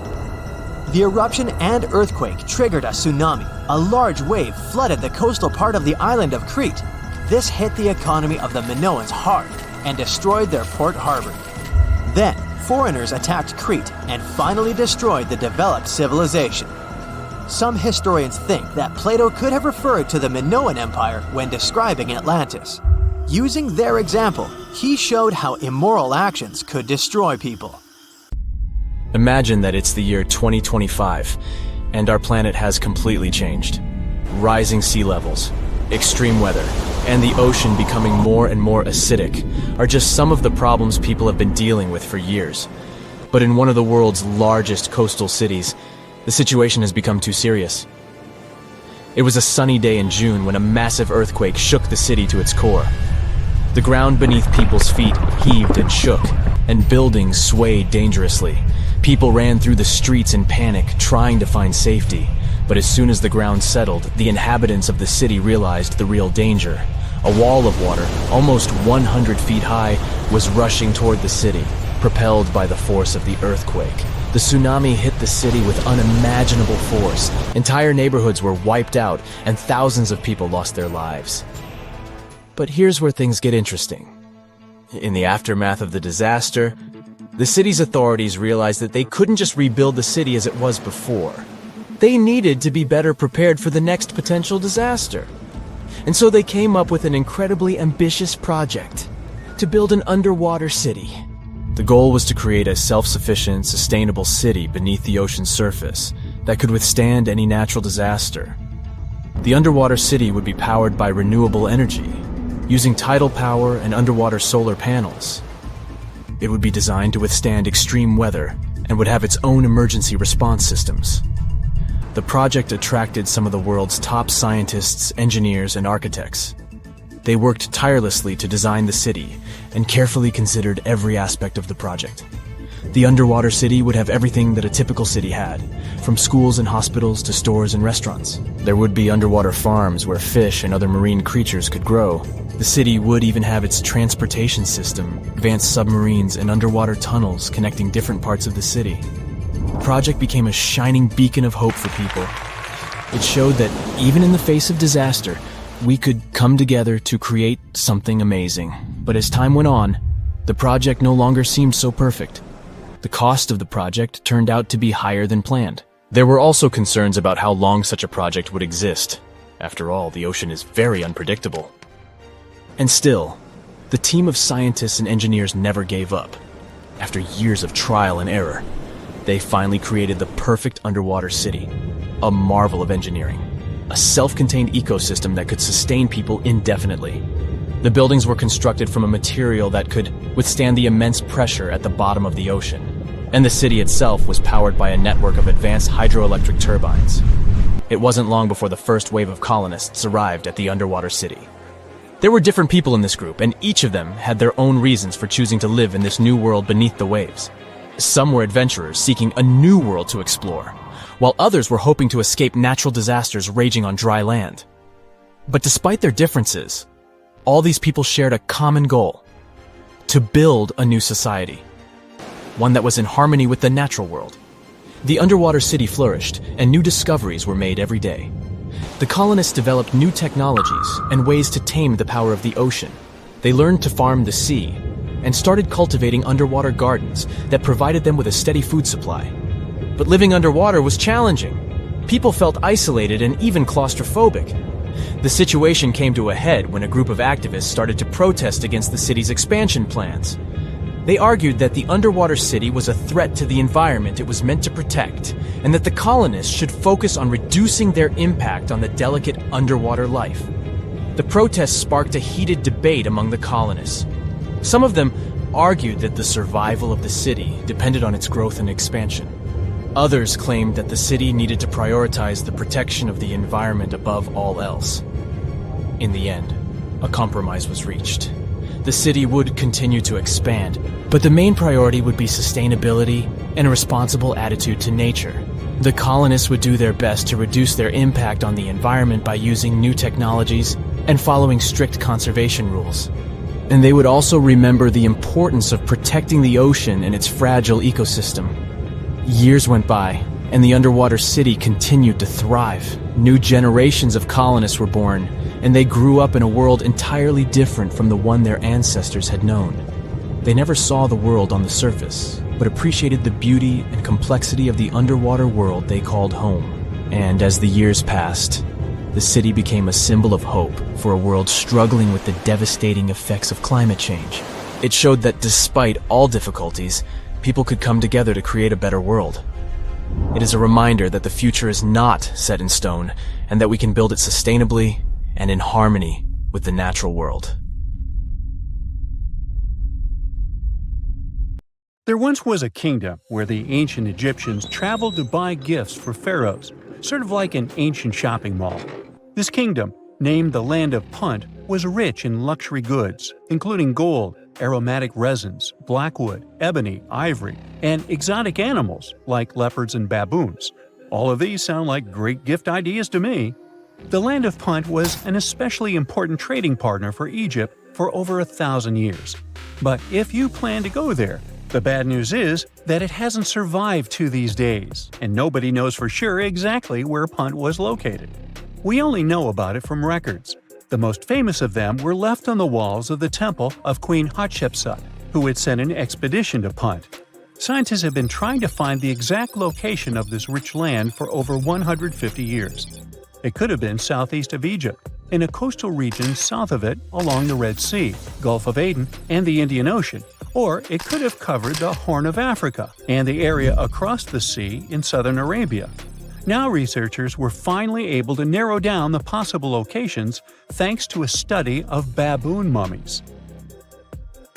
The eruption and earthquake triggered a tsunami. A large wave flooded the coastal part of the island of Crete. This hit the economy of the Minoans hard and destroyed their port harbor. Then, foreigners attacked Crete and finally destroyed the developed civilization. Some historians think that Plato could have referred to the Minoan Empire when describing Atlantis. Using their example, he showed how immoral actions could destroy people. Imagine that it's the year 2025, and our planet has completely changed. Rising sea levels, extreme weather, and the ocean becoming more and more acidic are just some of the problems people have been dealing with for years. But in one of the world's largest coastal cities, the situation has become too serious. It was a sunny day in June when a massive earthquake shook the city to its core. The ground beneath people's feet heaved and shook, and buildings swayed dangerously. People ran through the streets in panic, trying to find safety. But as soon as the ground settled, the inhabitants of the city realized the real danger. A wall of water, almost 100 feet high, was rushing toward the city, propelled by the force of the earthquake. The tsunami hit the city with unimaginable force. Entire neighborhoods were wiped out, and thousands of people lost their lives. But here's where things get interesting. In the aftermath of the disaster, the city's authorities realized that they couldn't just rebuild the city as it was before. They needed to be better prepared for the next potential disaster. And so they came up with an incredibly ambitious project to build an underwater city. The goal was to create a self-sufficient, sustainable city beneath the ocean's surface that could withstand any natural disaster. The underwater city would be powered by renewable energy, using tidal power and underwater solar panels. It would be designed to withstand extreme weather and would have its own emergency response systems. The project attracted some of the world's top scientists, engineers, and architects. They worked tirelessly to design the city and carefully considered every aspect of the project. The underwater city would have everything that a typical city had, from schools and hospitals to stores and restaurants. There would be underwater farms where fish and other marine creatures could grow. The city would even have its transportation system, advanced submarines, and underwater tunnels connecting different parts of the city. The project became a shining beacon of hope for people. It showed that even in the face of disaster, we could come together to create something amazing. But as time went on, the project no longer seemed so perfect. The cost of the project turned out to be higher than planned. There were also concerns about how long such a project would exist. After all, the ocean is very unpredictable. And still, the team of scientists and engineers never gave up. After years of trial and error, they finally created the perfect underwater city, a marvel of engineering, a self-contained ecosystem that could sustain people indefinitely. The buildings were constructed from a material that could withstand the immense pressure at the bottom of the ocean, and the city itself was powered by a network of advanced hydroelectric turbines. It wasn't long before the first wave of colonists arrived at the underwater city. There were different people in this group, and each of them had their own reasons for choosing to live in this new world beneath the waves. Some were adventurers seeking a new world to explore, while others were hoping to escape natural disasters raging on dry land. But despite their differences, all these people shared a common goal: to build a new society, one that was in harmony with the natural world. The underwater city flourished, and new discoveries were made every day. The colonists developed new technologies and ways to tame the power of the ocean. They learned to farm the sea and started cultivating underwater gardens that provided them with a steady food supply. But living underwater was challenging. People felt isolated and even claustrophobic. The situation came to a head when a group of activists started to protest against the city's expansion plans. They argued that the underwater city was a threat to the environment it was meant to protect, and that the colonists should focus on reducing their impact on the delicate underwater life. The protests sparked a heated debate among the colonists. Some of them argued that the survival of the city depended on its growth and expansion. Others claimed that the city needed to prioritize the protection of the environment above all else. In the end, a compromise was reached. The city would continue to expand, but the main priority would be sustainability and a responsible attitude to nature. The colonists would do their best to reduce their impact on the environment by using new technologies and following strict conservation rules. And they would also remember the importance of protecting the ocean and its fragile ecosystem. Years went by, and the underwater city continued to thrive. New generations of colonists were born, and they grew up in a world entirely different from the one their ancestors had known. They never saw the world on the surface, but appreciated the beauty and complexity of the underwater world they called home. And as the years passed, the city became a symbol of hope for a world struggling with the devastating effects of climate change. It showed that despite all difficulties, people could come together to create a better world. It is a reminder that the future is not set in stone, and that we can build it sustainably and in harmony with the natural world. There once was a kingdom where the ancient Egyptians traveled to buy gifts for pharaohs, sort of like an ancient shopping mall. This kingdom, named the Land of Punt, was rich in luxury goods, including gold, aromatic resins, blackwood, ebony, ivory, and exotic animals like leopards and baboons. All of these sound like great gift ideas to me. The Land of Punt was an especially important trading partner for Egypt for over 1,000 years. But if you plan to go there, the bad news is that it hasn't survived to these days, and nobody knows for sure exactly where Punt was located. We only know about it from records. The most famous of them were left on the walls of the temple of Queen Hatshepsut, who had sent an expedition to Punt. Scientists have been trying to find the exact location of this rich land for over 150 years. It could have been southeast of Egypt, in a coastal region south of it along the Red Sea, Gulf of Aden, and the Indian Ocean, or it could have covered the Horn of Africa and the area across the sea in southern Arabia. Now researchers were finally able to narrow down the possible locations thanks to a study of baboon mummies.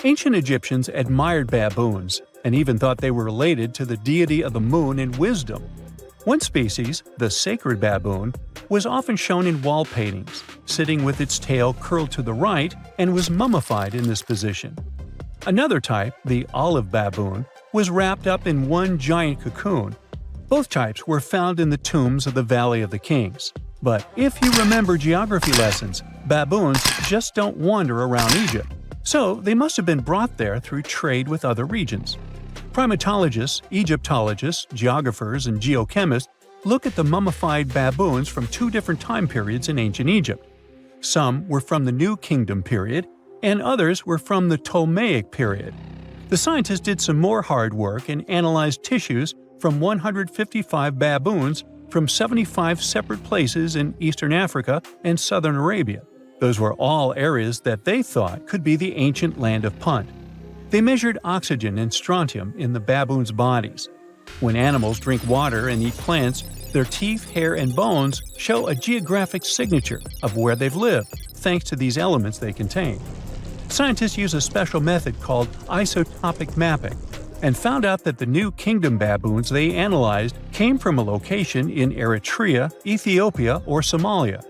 Ancient Egyptians admired baboons and even thought they were related to the deity of the moon and wisdom. One species, the sacred baboon, was often shown in wall paintings, sitting with its tail curled to the right, and was mummified in this position. Another type, the olive baboon, was wrapped up in one giant cocoon. Both types were found in the tombs of the Valley of the Kings. But if you remember geography lessons, baboons just don't wander around Egypt, so they must have been brought there through trade with other regions. Primatologists, Egyptologists, geographers, and geochemists look at the mummified baboons from two different time periods in ancient Egypt. Some were from the New Kingdom period, and others were from the Ptolemaic period. The scientists did some more hard work and analyzed tissues from 155 baboons from 75 separate places in eastern Africa and southern Arabia. Those were all areas that they thought could be the ancient land of Punt. They measured oxygen and strontium in the baboons' bodies. When animals drink water and eat plants, their teeth, hair, and bones show a geographic signature of where they've lived, thanks to these elements they contain. Scientists use a special method called isotopic mapping and found out that the New Kingdom baboons they analyzed came from a location in Eritrea, Ethiopia, or Somalia.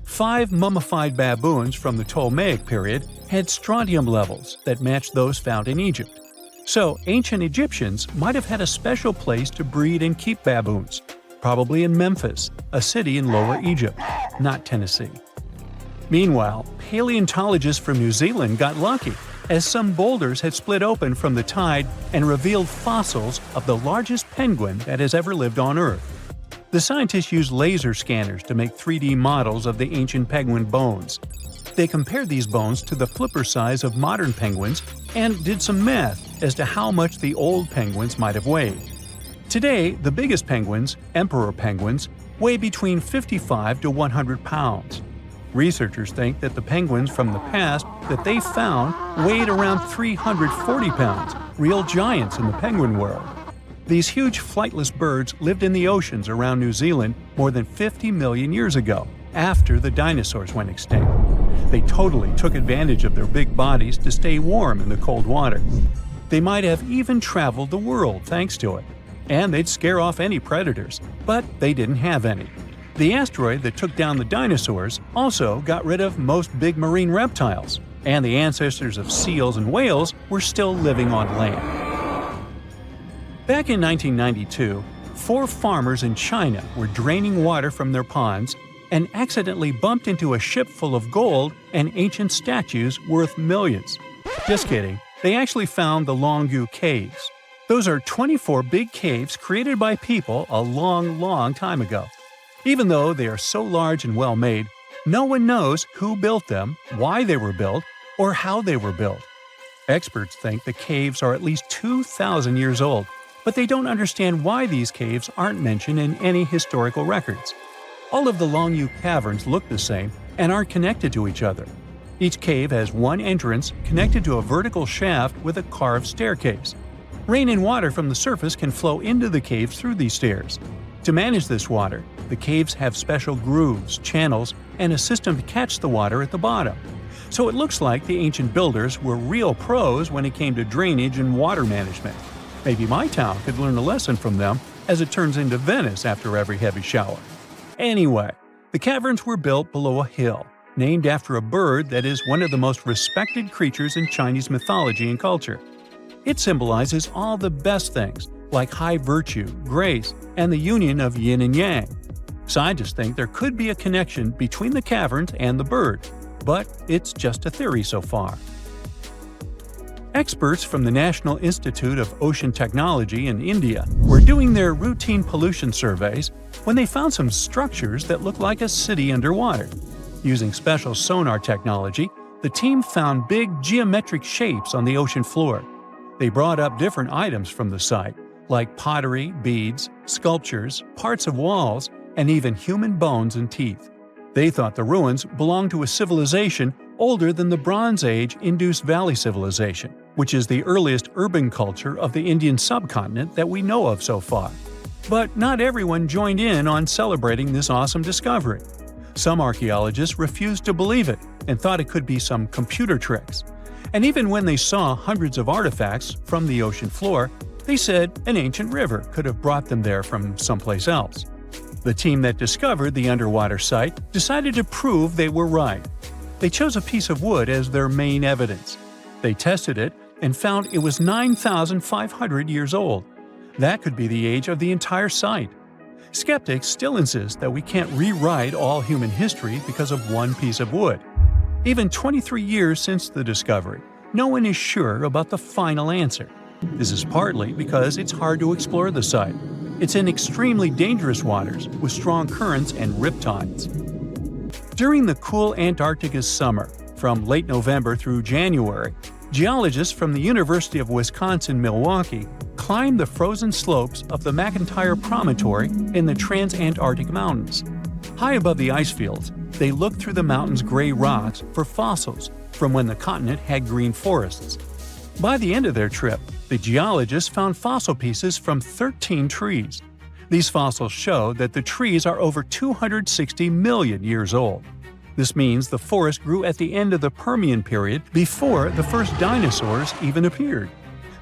5 mummified baboons from the Ptolemaic period had strontium levels that matched those found in Egypt. So, ancient Egyptians might have had a special place to breed and keep baboons, probably in Memphis, a city in Lower Egypt, not Tennessee. Meanwhile, paleontologists from New Zealand got lucky, as some boulders had split open from the tide and revealed fossils of the largest penguin that has ever lived on Earth. The scientists used laser scanners to make 3D models of the ancient penguin bones. They compared these bones to the flipper size of modern penguins and did some math as to how much the old penguins might have weighed. Today, the biggest penguins, emperor penguins, weigh between 55 to 100 pounds. Researchers think that the penguins from the past that they found weighed around 340 pounds, real giants in the penguin world. These huge flightless birds lived in the oceans around New Zealand more than 50 million years ago, after the dinosaurs went extinct. They totally took advantage of their big bodies to stay warm in the cold water. They might have even traveled the world thanks to it. And they'd scare off any predators, but they didn't have any. The asteroid that took down the dinosaurs also got rid of most big marine reptiles, and the ancestors of seals and whales were still living on land. Back in 1992, 4 farmers in China were draining water from their ponds and accidentally bumped into a ship full of gold and ancient statues worth millions. Just kidding, they actually found the Longyu Caves. Those are 24 big caves created by people a long time ago. Even though they are so large and well-made, no one knows who built them, why they were built, or how they were built. Experts think the caves are at least 2,000 years old, but they don't understand why these caves aren't mentioned in any historical records. All of the Longyu caverns look the same and aren't connected to each other. Each cave has one entrance connected to a vertical shaft with a carved staircase. Rain and water from the surface can flow into the caves through these stairs. To manage this water, the caves have special grooves, channels, and a system to catch the water at the bottom. So it looks like the ancient builders were real pros when it came to drainage and water management. Maybe my town could learn a lesson from them, as it turns into Venice after every heavy shower. Anyway, the caverns were built below a hill, named after a bird that is one of the most respected creatures in Chinese mythology and culture. It symbolizes all the best things, like high virtue, grace, and the union of yin and yang. Scientists think there could be a connection between the caverns and the bird, but it's just a theory so far. Experts from the National Institute of Ocean Technology in India were doing their routine pollution surveys when they found some structures that looked like a city underwater. Using special sonar technology, the team found big geometric shapes on the ocean floor. They brought up different items from the site, like pottery, beads, sculptures, parts of walls, and even human bones and teeth. They thought the ruins belonged to a civilization older than the Bronze Age Indus Valley Civilization, which is the earliest urban culture of the Indian subcontinent that we know of so far. But not everyone joined in on celebrating this awesome discovery. Some archaeologists refused to believe it and thought it could be some computer tricks. And even when they saw hundreds of artifacts from the ocean floor, they said an ancient river could have brought them there from someplace else. The team that discovered the underwater site decided to prove they were right. They chose a piece of wood as their main evidence. They tested it and found it was 9,500 years old. That could be the age of the entire site. Skeptics still insist that we can't rewrite all human history because of one piece of wood. Even 23 years since the discovery, no one is sure about the final answer. This is partly because it's hard to explore the site. It's in extremely dangerous waters with strong currents and riptides. During the cool Antarctica's summer, from late November through January, geologists from the University of Wisconsin-Milwaukee climbed the frozen slopes of the McIntyre Promontory in the Transantarctic Mountains. High above the ice fields, they looked through the mountain's gray rocks for fossils from when the continent had green forests. By the end of their trip, the geologists found fossil pieces from 13 trees. These fossils show that the trees are over 260 million years old. This means the forest grew at the end of the Permian period before the first dinosaurs even appeared.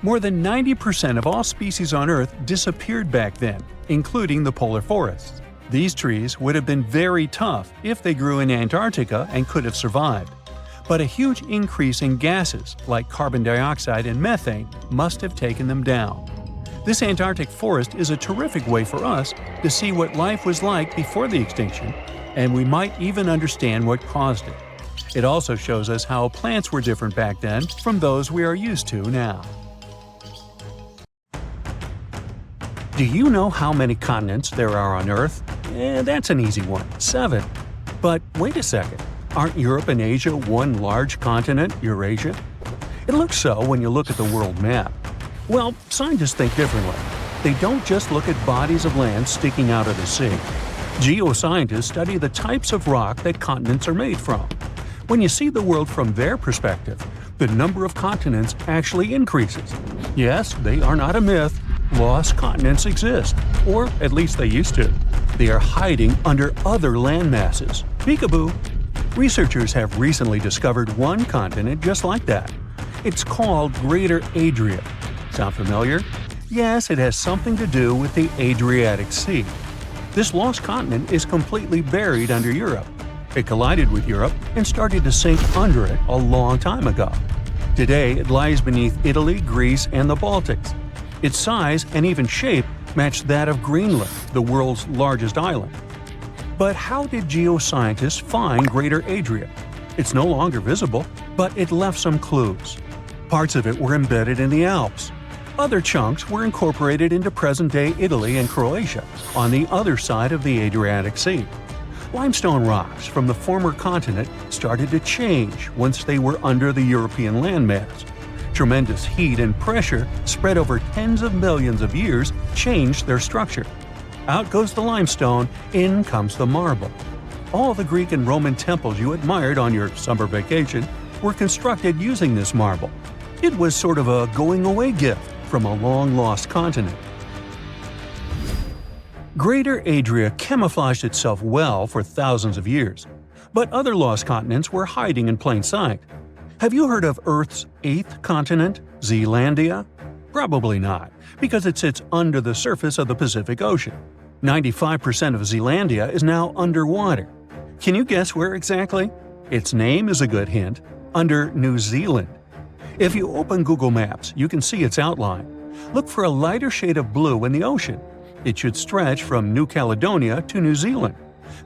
More than 90% of all species on Earth disappeared back then, including the polar forests. These trees would have been very tough if they grew in Antarctica and could have survived. But a huge increase in gases like carbon dioxide and methane must have taken them down. This Antarctic forest is a terrific way for us to see what life was like before the extinction, and we might even understand what caused it. It also shows us how plants were different back then from those we are used to now. Do you know how many continents there are on Earth? That's an easy one, 7. But wait a second, aren't Europe and Asia one large continent, Eurasia? It looks so when you look at the world map. Well, scientists think differently. They don't just look at bodies of land sticking out of the sea. Geoscientists study the types of rock that continents are made from. When you see the world from their perspective, the number of continents actually increases. Yes, they are not a myth. Lost continents exist, or at least they used to. They are hiding under other land masses. Peekaboo! Researchers have recently discovered one continent just like that. It's called Greater Adria. Sound familiar? Yes, it has something to do with the Adriatic Sea. This lost continent is completely buried under Europe. It collided with Europe and started to sink under it a long time ago. Today, it lies beneath Italy, Greece, and the Baltics. Its size and even shape match that of Greenland, the world's largest island. But how did geoscientists find Greater Adria? It's no longer visible, but it left some clues. Parts of it were embedded in the Alps. Other chunks were incorporated into present-day Italy and Croatia, on the other side of the Adriatic Sea. Limestone rocks from the former continent started to change once they were under the European landmass. Tremendous heat and pressure spread over tens of millions of years changed their structure. Out goes the limestone, in comes the marble. All the Greek and Roman temples you admired on your summer vacation were constructed using this marble. It was sort of a going-away gift from a long-lost continent. Greater Adria camouflaged itself well for thousands of years, but other lost continents were hiding in plain sight. Have you heard of Earth's 8th continent, Zealandia? Probably not, because it sits under the surface of the Pacific Ocean. 95% of Zealandia is now underwater. Can you guess where exactly? Its name is a good hint – under New Zealand. If you open Google Maps, you can see its outline. Look for a lighter shade of blue in the ocean. It should stretch from New Caledonia to New Zealand.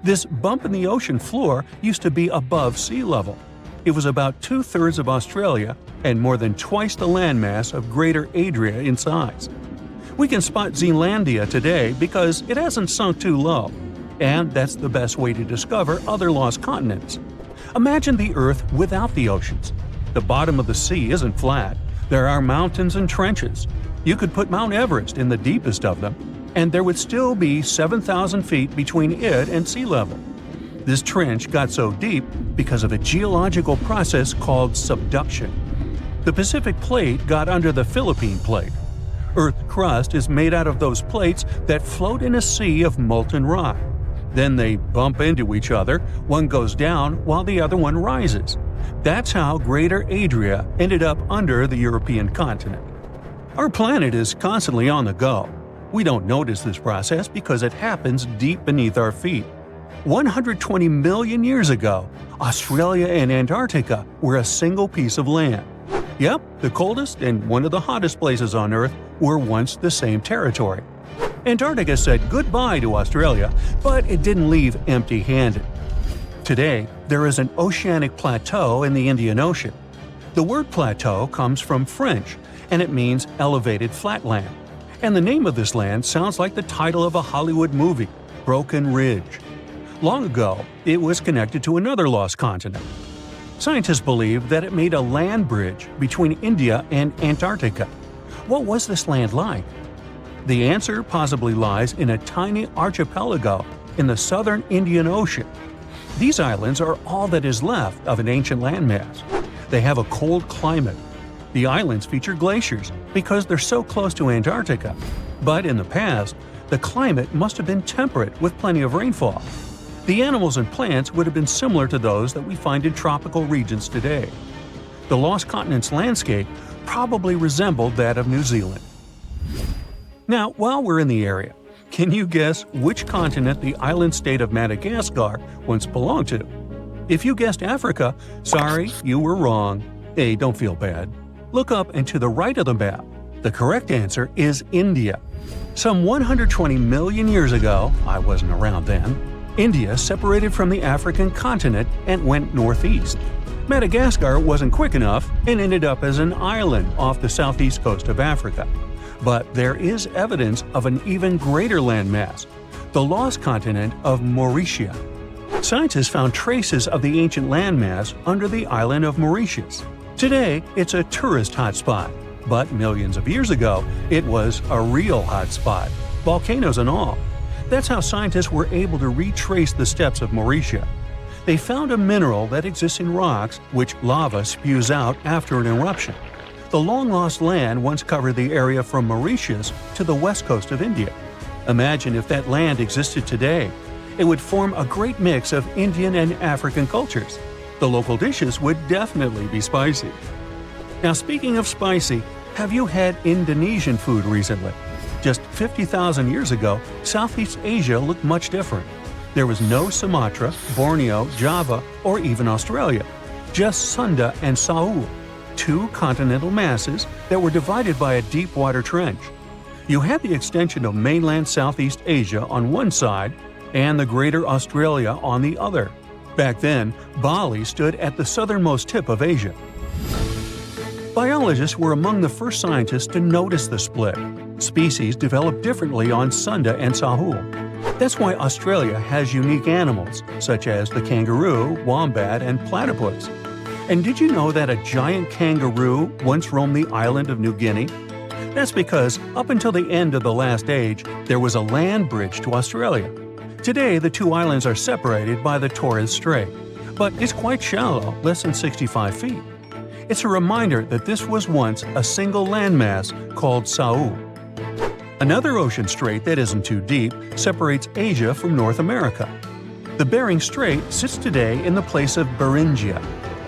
This bump in the ocean floor used to be above sea level. It was about 2/3 of Australia and more than twice the landmass of Greater Adria in size. We can spot Zealandia today because it hasn't sunk too low, and that's the best way to discover other lost continents. Imagine the Earth without the oceans. The bottom of the sea isn't flat. There are mountains and trenches. You could put Mount Everest in the deepest of them, and there would still be 7,000 feet between it and sea level. This trench got so deep because of a geological process called subduction. The Pacific Plate got under the Philippine Plate. Earth's crust is made out of those plates that float in a sea of molten rock. Then they bump into each other, one goes down while the other one rises. That's how Greater Adria ended up under the European continent. Our planet is constantly on the go. We don't notice this process because it happens deep beneath our feet. 120 million years ago, Australia and Antarctica were a single piece of land. Yep, the coldest and one of the hottest places on Earth were once the same territory. Antarctica said goodbye to Australia, but it didn't leave empty-handed. Today, there is an oceanic plateau in the Indian Ocean. The word plateau comes from French, and it means elevated flatland. And the name of this land sounds like the title of a Hollywood movie, Broken Ridge. Long ago, it was connected to another lost continent. Scientists believe that it made a land bridge between India and Antarctica. What was this land like? The answer possibly lies in a tiny archipelago in the southern Indian Ocean. These islands are all that is left of an ancient landmass. They have a cold climate. The islands feature glaciers because they're so close to Antarctica. But in the past, the climate must have been temperate with plenty of rainfall. The animals and plants would have been similar to those that we find in tropical regions today. The lost continent's landscape probably resembled that of New Zealand. Now, while we're in the area, can you guess which continent the island state of Madagascar once belonged to? If you guessed Africa, sorry, you were wrong. Hey, don't feel bad. Look up and to the right of the map. The correct answer is India. Some 120 million years ago, I wasn't around then, India separated from the African continent and went northeast. Madagascar wasn't quick enough and ended up as an island off the southeast coast of Africa. But there is evidence of an even greater landmass, the lost continent of Mauritius. Scientists found traces of the ancient landmass under the island of Mauritius. Today, it's a tourist hotspot, but millions of years ago, it was a real hotspot, volcanoes and all. That's how scientists were able to retrace the steps of Mauritius. They found a mineral that exists in rocks which lava spews out after an eruption. The long-lost land once covered the area from Mauritius to the west coast of India. Imagine if that land existed today. It would form a great mix of Indian and African cultures. The local dishes would definitely be spicy. Now, speaking of spicy, have you had Indonesian food recently? Just 50,000 years ago, Southeast Asia looked much different. There was no Sumatra, Borneo, Java, or even Australia. Just Sunda and Saul, two continental masses that were divided by a deep water trench. You had the extension of mainland Southeast Asia on one side and the Greater Australia on the other. Back then, Bali stood at the southernmost tip of Asia. Biologists were among the first scientists to notice the split. Species develop differently on Sunda and Sahul. That's why Australia has unique animals, such as the kangaroo, wombat, and platypus. And did you know that a giant kangaroo once roamed the island of New Guinea? That's because, up until the end of the last age, there was a land bridge to Australia. Today, the two islands are separated by the Torres Strait, but it's quite shallow, less than 65 feet. It's a reminder that this was once a single landmass called Saul. Another ocean strait that isn't too deep separates Asia from North America. The Bering Strait sits today in the place of Beringia.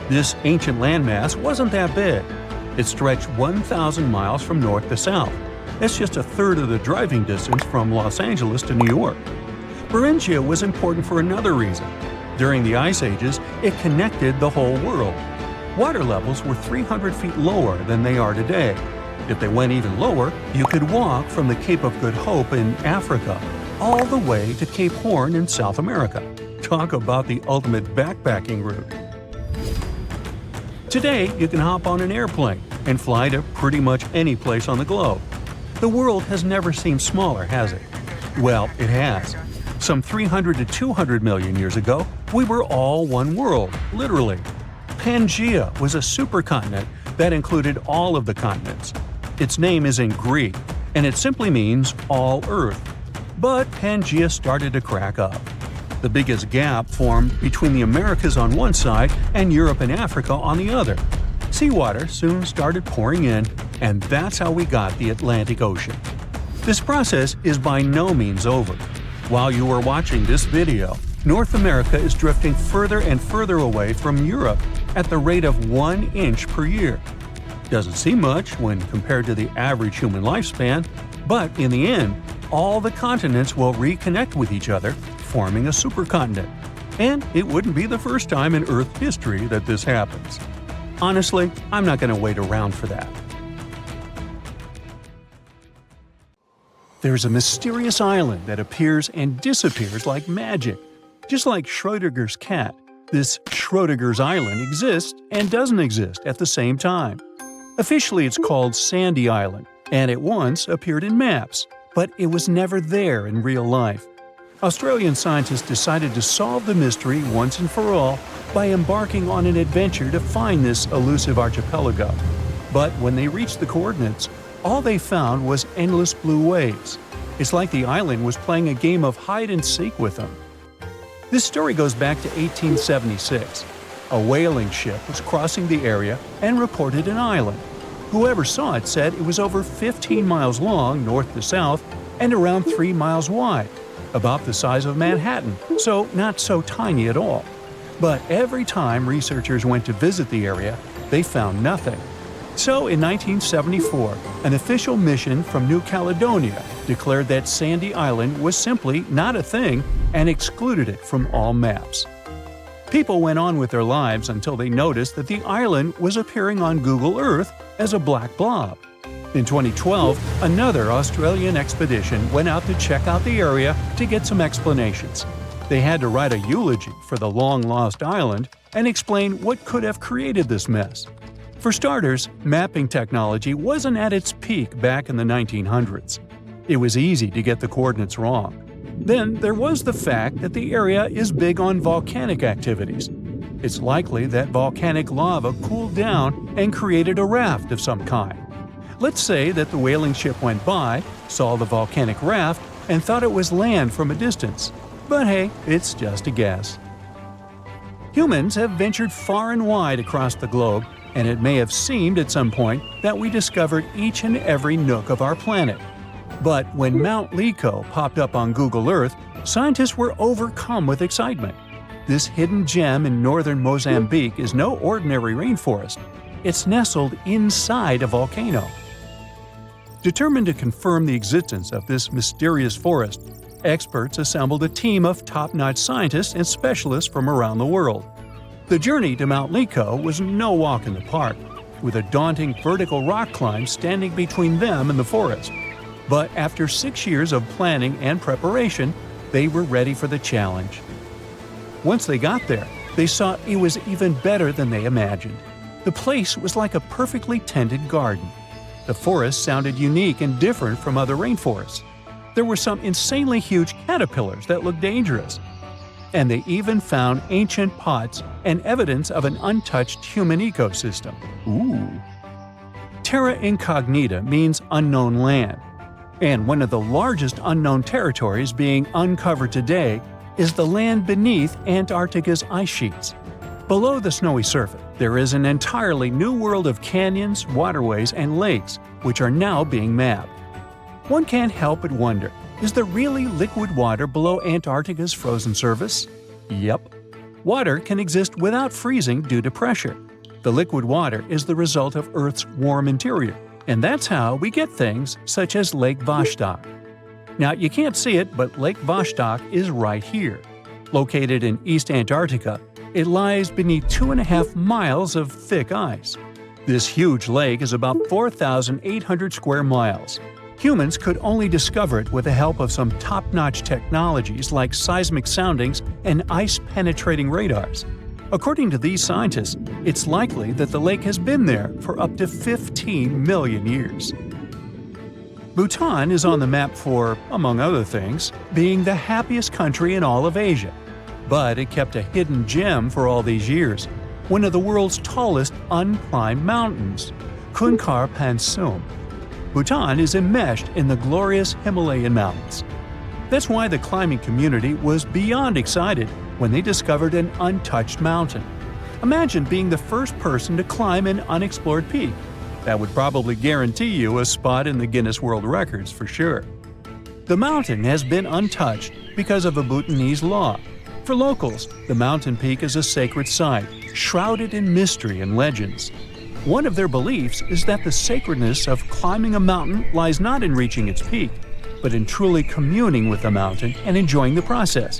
This ancient landmass wasn't that big. It stretched 1,000 miles from north to south. That's just a third of the driving distance from Los Angeles to New York. Beringia was important for another reason. During the Ice Ages, it connected the whole world. Water levels were 300 feet lower than they are today. If they went even lower, you could walk from the Cape of Good Hope in Africa all the way to Cape Horn in South America. Talk about the ultimate backpacking route. Today, you can hop on an airplane and fly to pretty much any place on the globe. The world has never seemed smaller, has it? Well, it has. Some 300 to 200 million years ago, we were all one world, literally. Pangaea was a supercontinent that included all of the continents. Its name is in Greek, and it simply means all Earth. But Pangaea started to crack up. The biggest gap formed between the Americas on one side and Europe and Africa on the other. Seawater soon started pouring in, and that's how we got the Atlantic Ocean. This process is by no means over. While you are watching this video, North America is drifting further and further away from Europe at the rate of 1 inch per year. Doesn't seem much when compared to the average human lifespan, but in the end, all the continents will reconnect with each other, forming a supercontinent. And it wouldn't be the first time in Earth history that this happens. Honestly, I'm not going to wait around for that. There's a mysterious island that appears and disappears like magic. Just like Schrödinger's cat, this Schrödinger's island exists and doesn't exist at the same time. Officially, it's called Sandy Island, and it once appeared in maps, but it was never there in real life. Australian scientists decided to solve the mystery once and for all by embarking on an adventure to find this elusive archipelago. But when they reached the coordinates, all they found was endless blue waves. It's like the island was playing a game of hide-and-seek with them. This story goes back to 1876. A whaling ship was crossing the area and reported an island. Whoever saw it said it was over 15 miles long north to south and around 3 miles wide, about the size of Manhattan, so not so tiny at all. But every time researchers went to visit the area, they found nothing. So in 1974, an official mission from New Caledonia declared that Sandy Island was simply not a thing and excluded it from all maps. People went on with their lives until they noticed that the island was appearing on Google Earth as a black blob. In 2012, another Australian expedition went out to check out the area to get some explanations. They had to write a eulogy for the long-lost island and explain what could have created this mess. For starters, mapping technology wasn't at its peak back in the 1900s. It was easy to get the coordinates wrong. Then there was the fact that the area is big on volcanic activities. It's likely that volcanic lava cooled down and created a raft of some kind. Let's say that the whaling ship went by, saw the volcanic raft, and thought it was land from a distance. But hey, it's just a guess. Humans have ventured far and wide across the globe, and it may have seemed at some point that we discovered each and every nook of our planet. But when Mount Lico popped up on Google Earth, scientists were overcome with excitement. This hidden gem in northern Mozambique is no ordinary rainforest. It's nestled inside a volcano. Determined to confirm the existence of this mysterious forest, experts assembled a team of top-notch scientists and specialists from around the world. The journey to Mount Lico was no walk in the park, with a daunting vertical rock climb standing between them and the forest. But after 6 years of planning and preparation, they were ready for the challenge. Once they got there, they saw it was even better than they imagined. The place was like a perfectly tended garden. The forest sounded unique and different from other rainforests. There were some insanely huge caterpillars that looked dangerous. And they even found ancient pots and evidence of an untouched human ecosystem. Ooh! Terra incognita means unknown land. And one of the largest unknown territories being uncovered today is the land beneath Antarctica's ice sheets. Below the snowy surface, there is an entirely new world of canyons, waterways, and lakes, which are now being mapped. One can't help but wonder, is there really liquid water below Antarctica's frozen surface? Yep. Water can exist without freezing due to pressure. The liquid water is the result of Earth's warm interior, and that's how we get things such as Lake Vostok. Now, you can't see it, but Lake Vostok is right here. Located in East Antarctica, it lies beneath 2.5 miles of thick ice. This huge lake is about 4,800 square miles. Humans could only discover it with the help of some top-notch technologies like seismic soundings and ice-penetrating radars. According to these scientists, it's likely that the lake has been there for up to 15 million years. Bhutan is on the map for, among other things, being the happiest country in all of Asia. But it kept a hidden gem for all these years, one of the world's tallest unclimbed mountains, Kunkar Pansum. Bhutan is enmeshed in the glorious Himalayan mountains. That's why the climbing community was beyond excited when they discovered an untouched mountain. Imagine being the first person to climb an unexplored peak. That would probably guarantee you a spot in the Guinness World Records for sure. The mountain has been untouched because of a Bhutanese law. For locals, the mountain peak is a sacred site, shrouded in mystery and legends. One of their beliefs is that the sacredness of climbing a mountain lies not in reaching its peak, but in truly communing with the mountain and enjoying the process.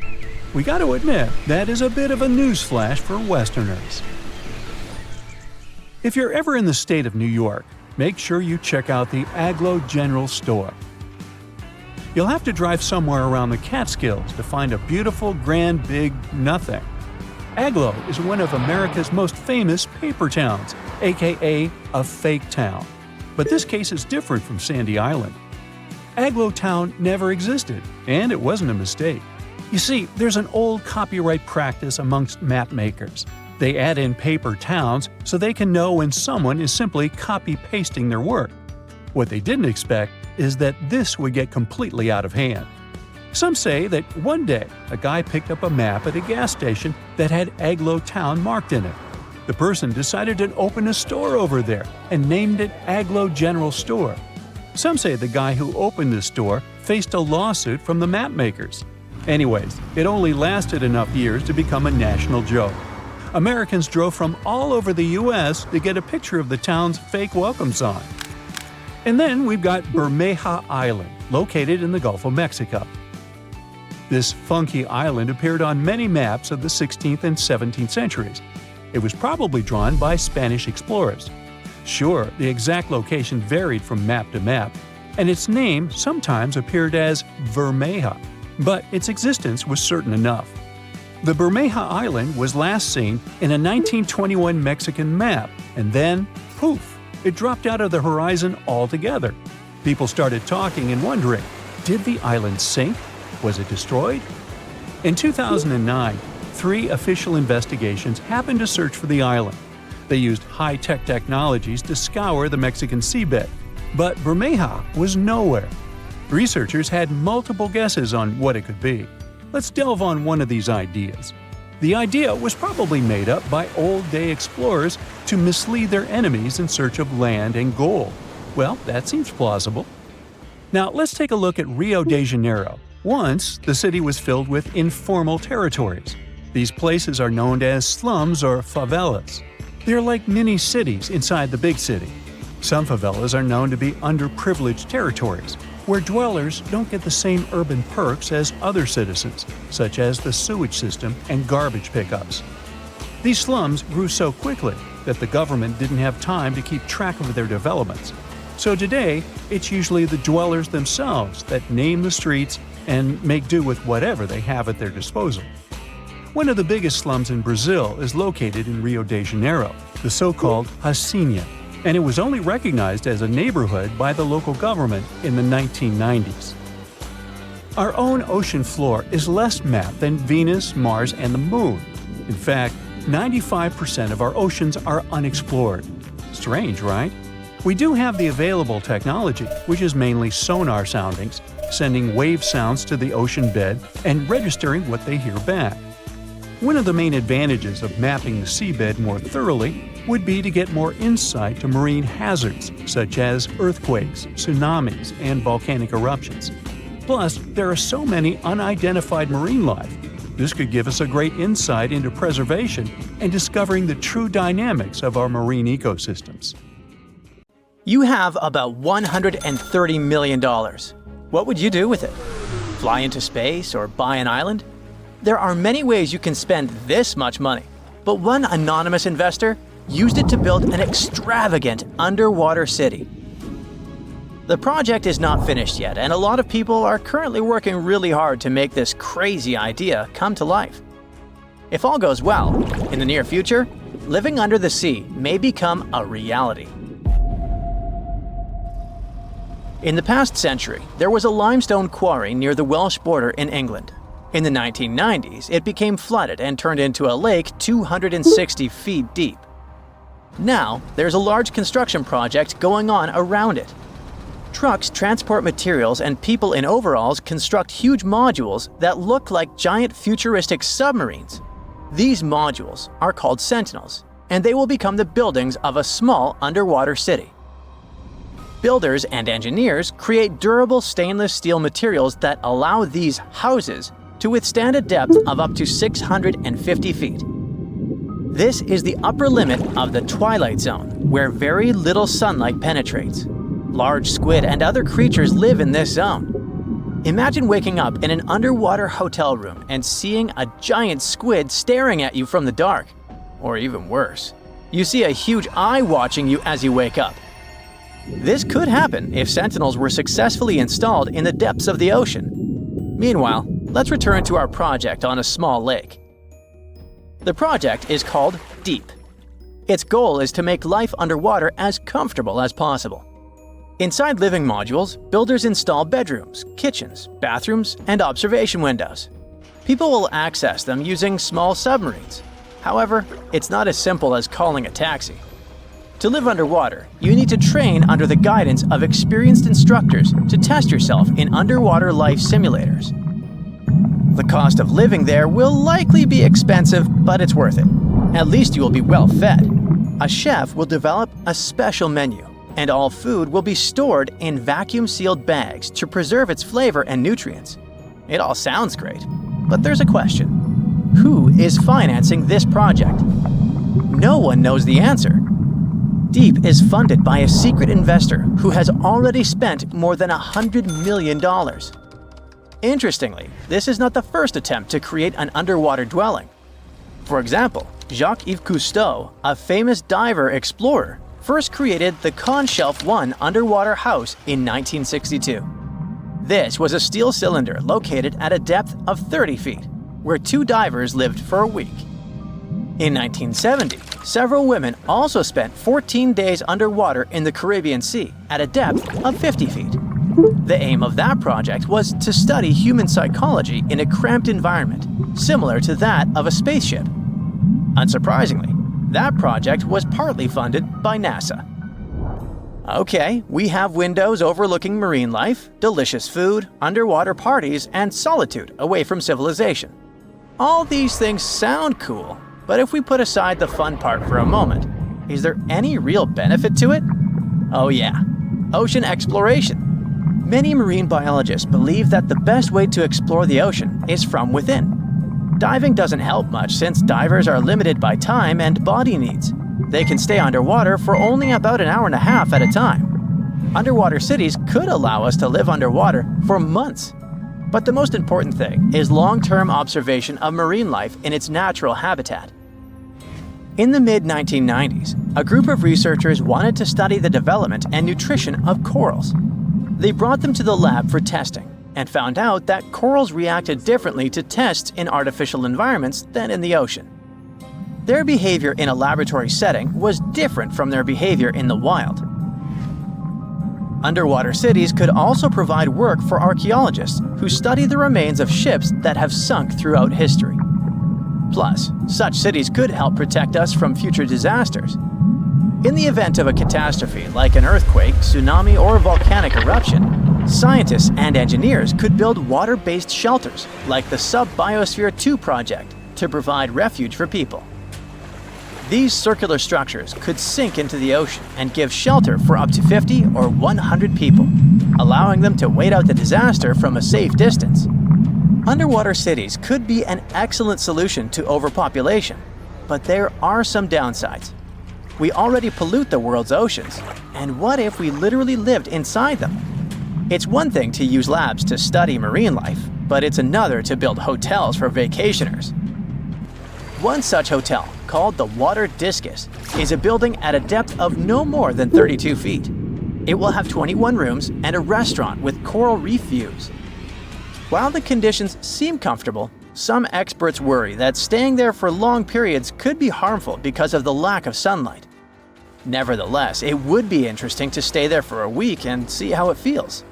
We got to admit, that is a bit of a newsflash for Westerners. If you're ever in the state of New York, make sure you check out the Aglo General Store. You'll have to drive somewhere around the Catskills to find a beautiful, grand, big nothing. Aglo is one of America's most famous paper towns, aka a fake town. But this case is different from Sandy Island. Aglo Town never existed, and it wasn't a mistake. You see, there's an old copyright practice amongst map makers. They add in paper towns so they can know when someone is simply copy-pasting their work. What they didn't expect is that this would get completely out of hand. Some say that one day a guy picked up a map at a gas station that had Aglo Town marked in it. The person decided to open a store over there and named it Aglo General Store. Some say the guy who opened the store faced a lawsuit from the map makers. Anyways, it only lasted enough years to become a national joke. Americans drove from all over the U.S. to get a picture of the town's fake welcome sign. And then we've got Bermeja Island, located in the Gulf of Mexico. This funky island appeared on many maps of the 16th and 17th centuries. It was probably drawn by Spanish explorers. Sure, the exact location varied from map to map, and its name sometimes appeared as Bermeja, but its existence was certain enough. The Bermeja Island was last seen in a 1921 Mexican map, and then, poof, it dropped out of the horizon altogether. People started talking and wondering, did the island sink? Was it destroyed? In 2009, 3 official investigations happened to search for the island. They used high-tech technologies to scour the Mexican seabed, but Bermeja was nowhere. Researchers had multiple guesses on what it could be. Let's delve on one of these ideas. The idea was probably made up by old-day explorers to mislead their enemies in search of land and gold. Well, that seems plausible. Now, let's take a look at Rio de Janeiro. Once, the city was filled with informal territories. These places are known as slums or favelas. They're like mini-cities inside the big city. Some favelas are known to be underprivileged territories, where dwellers don't get the same urban perks as other citizens, such as the sewage system and garbage pickups. These slums grew so quickly that the government didn't have time to keep track of their developments. So today, it's usually the dwellers themselves that name the streets and make do with whatever they have at their disposal. One of the biggest slums in Brazil is located in Rio de Janeiro, the so-called Hacienda, and it was only recognized as a neighborhood by the local government in the 1990s. Our own ocean floor is less mapped than Venus, Mars, and the Moon. In fact, 95% of our oceans are unexplored. Strange, right? We do have the available technology, which is mainly sonar soundings, sending wave sounds to the ocean bed and registering what they hear back. One of the main advantages of mapping the seabed more thoroughly would be to get more insight to marine hazards such as earthquakes, tsunamis, and volcanic eruptions. Plus, there are so many unidentified marine life. This could give us a great insight into preservation and discovering the true dynamics of our marine ecosystems. You have about $130 million. What would you do with it? Fly into space or buy an island? There are many ways you can spend this much money, but one anonymous investor used it to build an extravagant underwater city. The project is not finished yet, and a lot of people are currently working really hard to make this crazy idea come to life. If all goes well, in the near future, living under the sea may become a reality. In the past century, there was a limestone quarry near the Welsh border in England. In the 1990s, it became flooded and turned into a lake 260 feet deep. Now, there's a large construction project going on around it. Trucks transport materials and people in overalls construct huge modules that look like giant futuristic submarines. These modules are called sentinels, and they will become the buildings of a small underwater city. Builders and engineers create durable stainless steel materials that allow these houses to withstand a depth of up to 650 feet. This is the upper limit of the twilight zone, where very little sunlight penetrates. Large squid and other creatures live in this zone. Imagine waking up in an underwater hotel room and seeing a giant squid staring at you from the dark. Or even worse, you see a huge eye watching you as you wake up. This could happen if sentinels were successfully installed in the depths of the ocean. Meanwhile, let's return to our project on a small lake. The project is called Deep. Its goal is to make life underwater as comfortable as possible. Inside living modules, builders install bedrooms, kitchens, bathrooms, and observation windows. People will access them using small submarines. However, it's not as simple as calling a taxi. To live underwater, you need to train under the guidance of experienced instructors to test yourself in underwater life simulators. The cost of living there will likely be expensive, but it's worth it. At least you will be well fed. A chef will develop a special menu, and all food will be stored in vacuum-sealed bags to preserve its flavor and nutrients. It all sounds great, but there's a question. Who is financing this project? No one knows the answer. Deep is funded by a secret investor who has already spent more than $100 million. Interestingly, this is not the first attempt to create an underwater dwelling. For example, Jacques-Yves Cousteau, a famous diver explorer, first created the Conshelf 1 underwater house in 1962. This was a steel cylinder located at a depth of 30 feet, where 2 divers lived for a week. In 1970, several women also spent 14 days underwater in the Caribbean Sea at a depth of 50 feet. The aim of that project was to study human psychology in a cramped environment, similar to that of a spaceship. Unsurprisingly, that project was partly funded by NASA. Okay, we have windows overlooking marine life, delicious food, underwater parties, and solitude away from civilization. All these things sound cool, but if we put aside the fun part for a moment, is there any real benefit to it? Oh yeah, ocean exploration. Many marine biologists believe that the best way to explore the ocean is from within. Diving doesn't help much since divers are limited by time and body needs. They can stay underwater for only about an hour and a half at a time. Underwater cities could allow us to live underwater for months. But the most important thing is long-term observation of marine life in its natural habitat. In the mid-1990s, a group of researchers wanted to study the development and nutrition of corals. They brought them to the lab for testing and found out that corals reacted differently to tests in artificial environments than in the ocean. Their behavior in a laboratory setting was different from their behavior in the wild. Underwater cities could also provide work for archaeologists who study the remains of ships that have sunk throughout history. Plus, such cities could help protect us from future disasters. In the event of a catastrophe like an earthquake, tsunami, or volcanic eruption, scientists and engineers could build water-based shelters like the Sub-Biosphere 2 project to provide refuge for people. These circular structures could sink into the ocean and give shelter for up to 50 or 100 people, allowing them to wait out the disaster from a safe distance. Underwater cities could be an excellent solution to overpopulation, but there are some downsides. We already pollute the world's oceans, and what if we literally lived inside them? It's one thing to use labs to study marine life, but it's another to build hotels for vacationers. One such hotel, called the Water Discus, is a building at a depth of no more than 32 feet. It will have 21 rooms and a restaurant with coral reef views. While the conditions seem comfortable, some experts worry that staying there for long periods could be harmful because of the lack of sunlight. Nevertheless, it would be interesting to stay there for a week and see how it feels.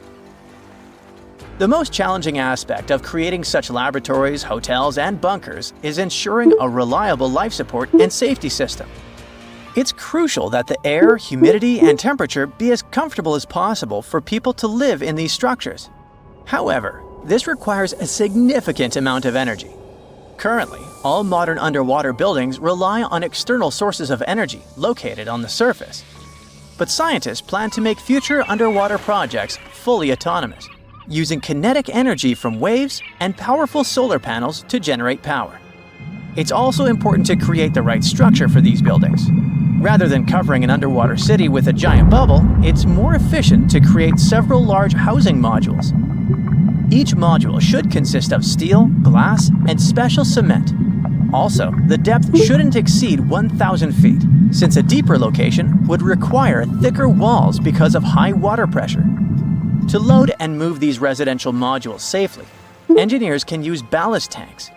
The most challenging aspect of creating such laboratories, hotels, and bunkers is ensuring a reliable life support and safety system. It's crucial that the air, humidity, and temperature be as comfortable as possible for people to live in these structures. However, this requires a significant amount of energy. Currently, all modern underwater buildings rely on external sources of energy located on the surface. But scientists plan to make future underwater projects fully autonomous, using kinetic energy from waves and powerful solar panels to generate power. It's also important to create the right structure for these buildings. Rather than covering an underwater city with a giant bubble, it's more efficient to create several large housing modules. Each module should consist of steel, glass, and special cement. Also, the depth shouldn't exceed 1,000 feet, since a deeper location would require thicker walls because of high water pressure. To load and move these residential modules safely, engineers can use ballast tanks.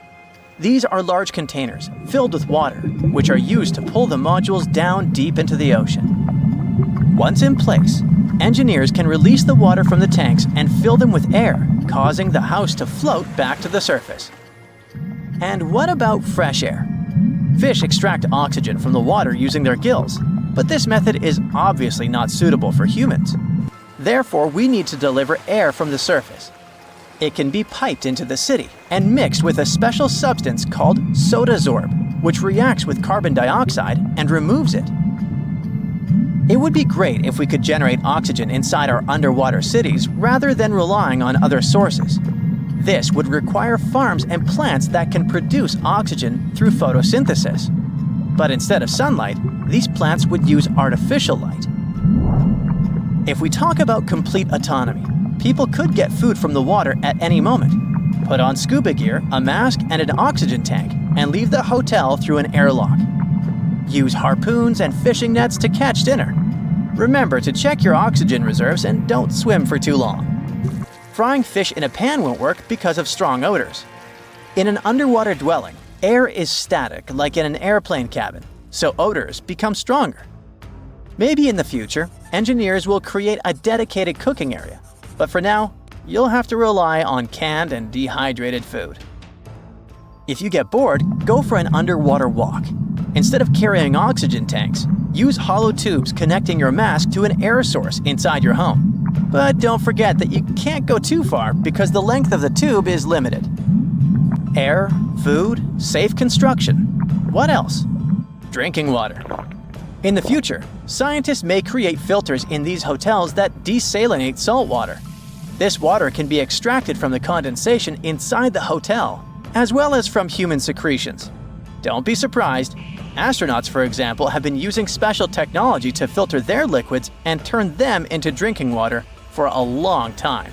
These are large containers filled with water, which are used to pull the modules down deep into the ocean. Once in place, engineers can release the water from the tanks and fill them with air, causing the house to float back to the surface. And what about fresh air? Fish extract oxygen from the water using their gills, but this method is obviously not suitable for humans. Therefore, we need to deliver air from the surface. It can be piped into the city and mixed with a special substance called sodazorb, which reacts with carbon dioxide and removes it. It would be great if we could generate oxygen inside our underwater cities rather than relying on other sources. This would require farms and plants that can produce oxygen through photosynthesis. But instead of sunlight, these plants would use artificial light. If we talk about complete autonomy, people could get food from the water at any moment, put on scuba gear, a mask, and an oxygen tank, and leave the hotel through an airlock. Use harpoons and fishing nets to catch dinner. Remember to check your oxygen reserves and don't swim for too long. Frying fish in a pan won't work because of strong odors. In an underwater dwelling, air is static like in an airplane cabin, so odors become stronger. Maybe in the future, engineers will create a dedicated cooking area, but for now, you'll have to rely on canned and dehydrated food. If you get bored, go for an underwater walk. Instead of carrying oxygen tanks, use hollow tubes connecting your mask to an air source inside your home. But don't forget that you can't go too far because the length of the tube is limited. Air, food, safe construction. What else? Drinking water. In the future, scientists may create filters in these hotels that desalinate salt water. This water can be extracted from the condensation inside the hotel, as well as from human secretions. Don't be surprised. Astronauts, for example, have been using special technology to filter their liquids and turn them into drinking water for a long time.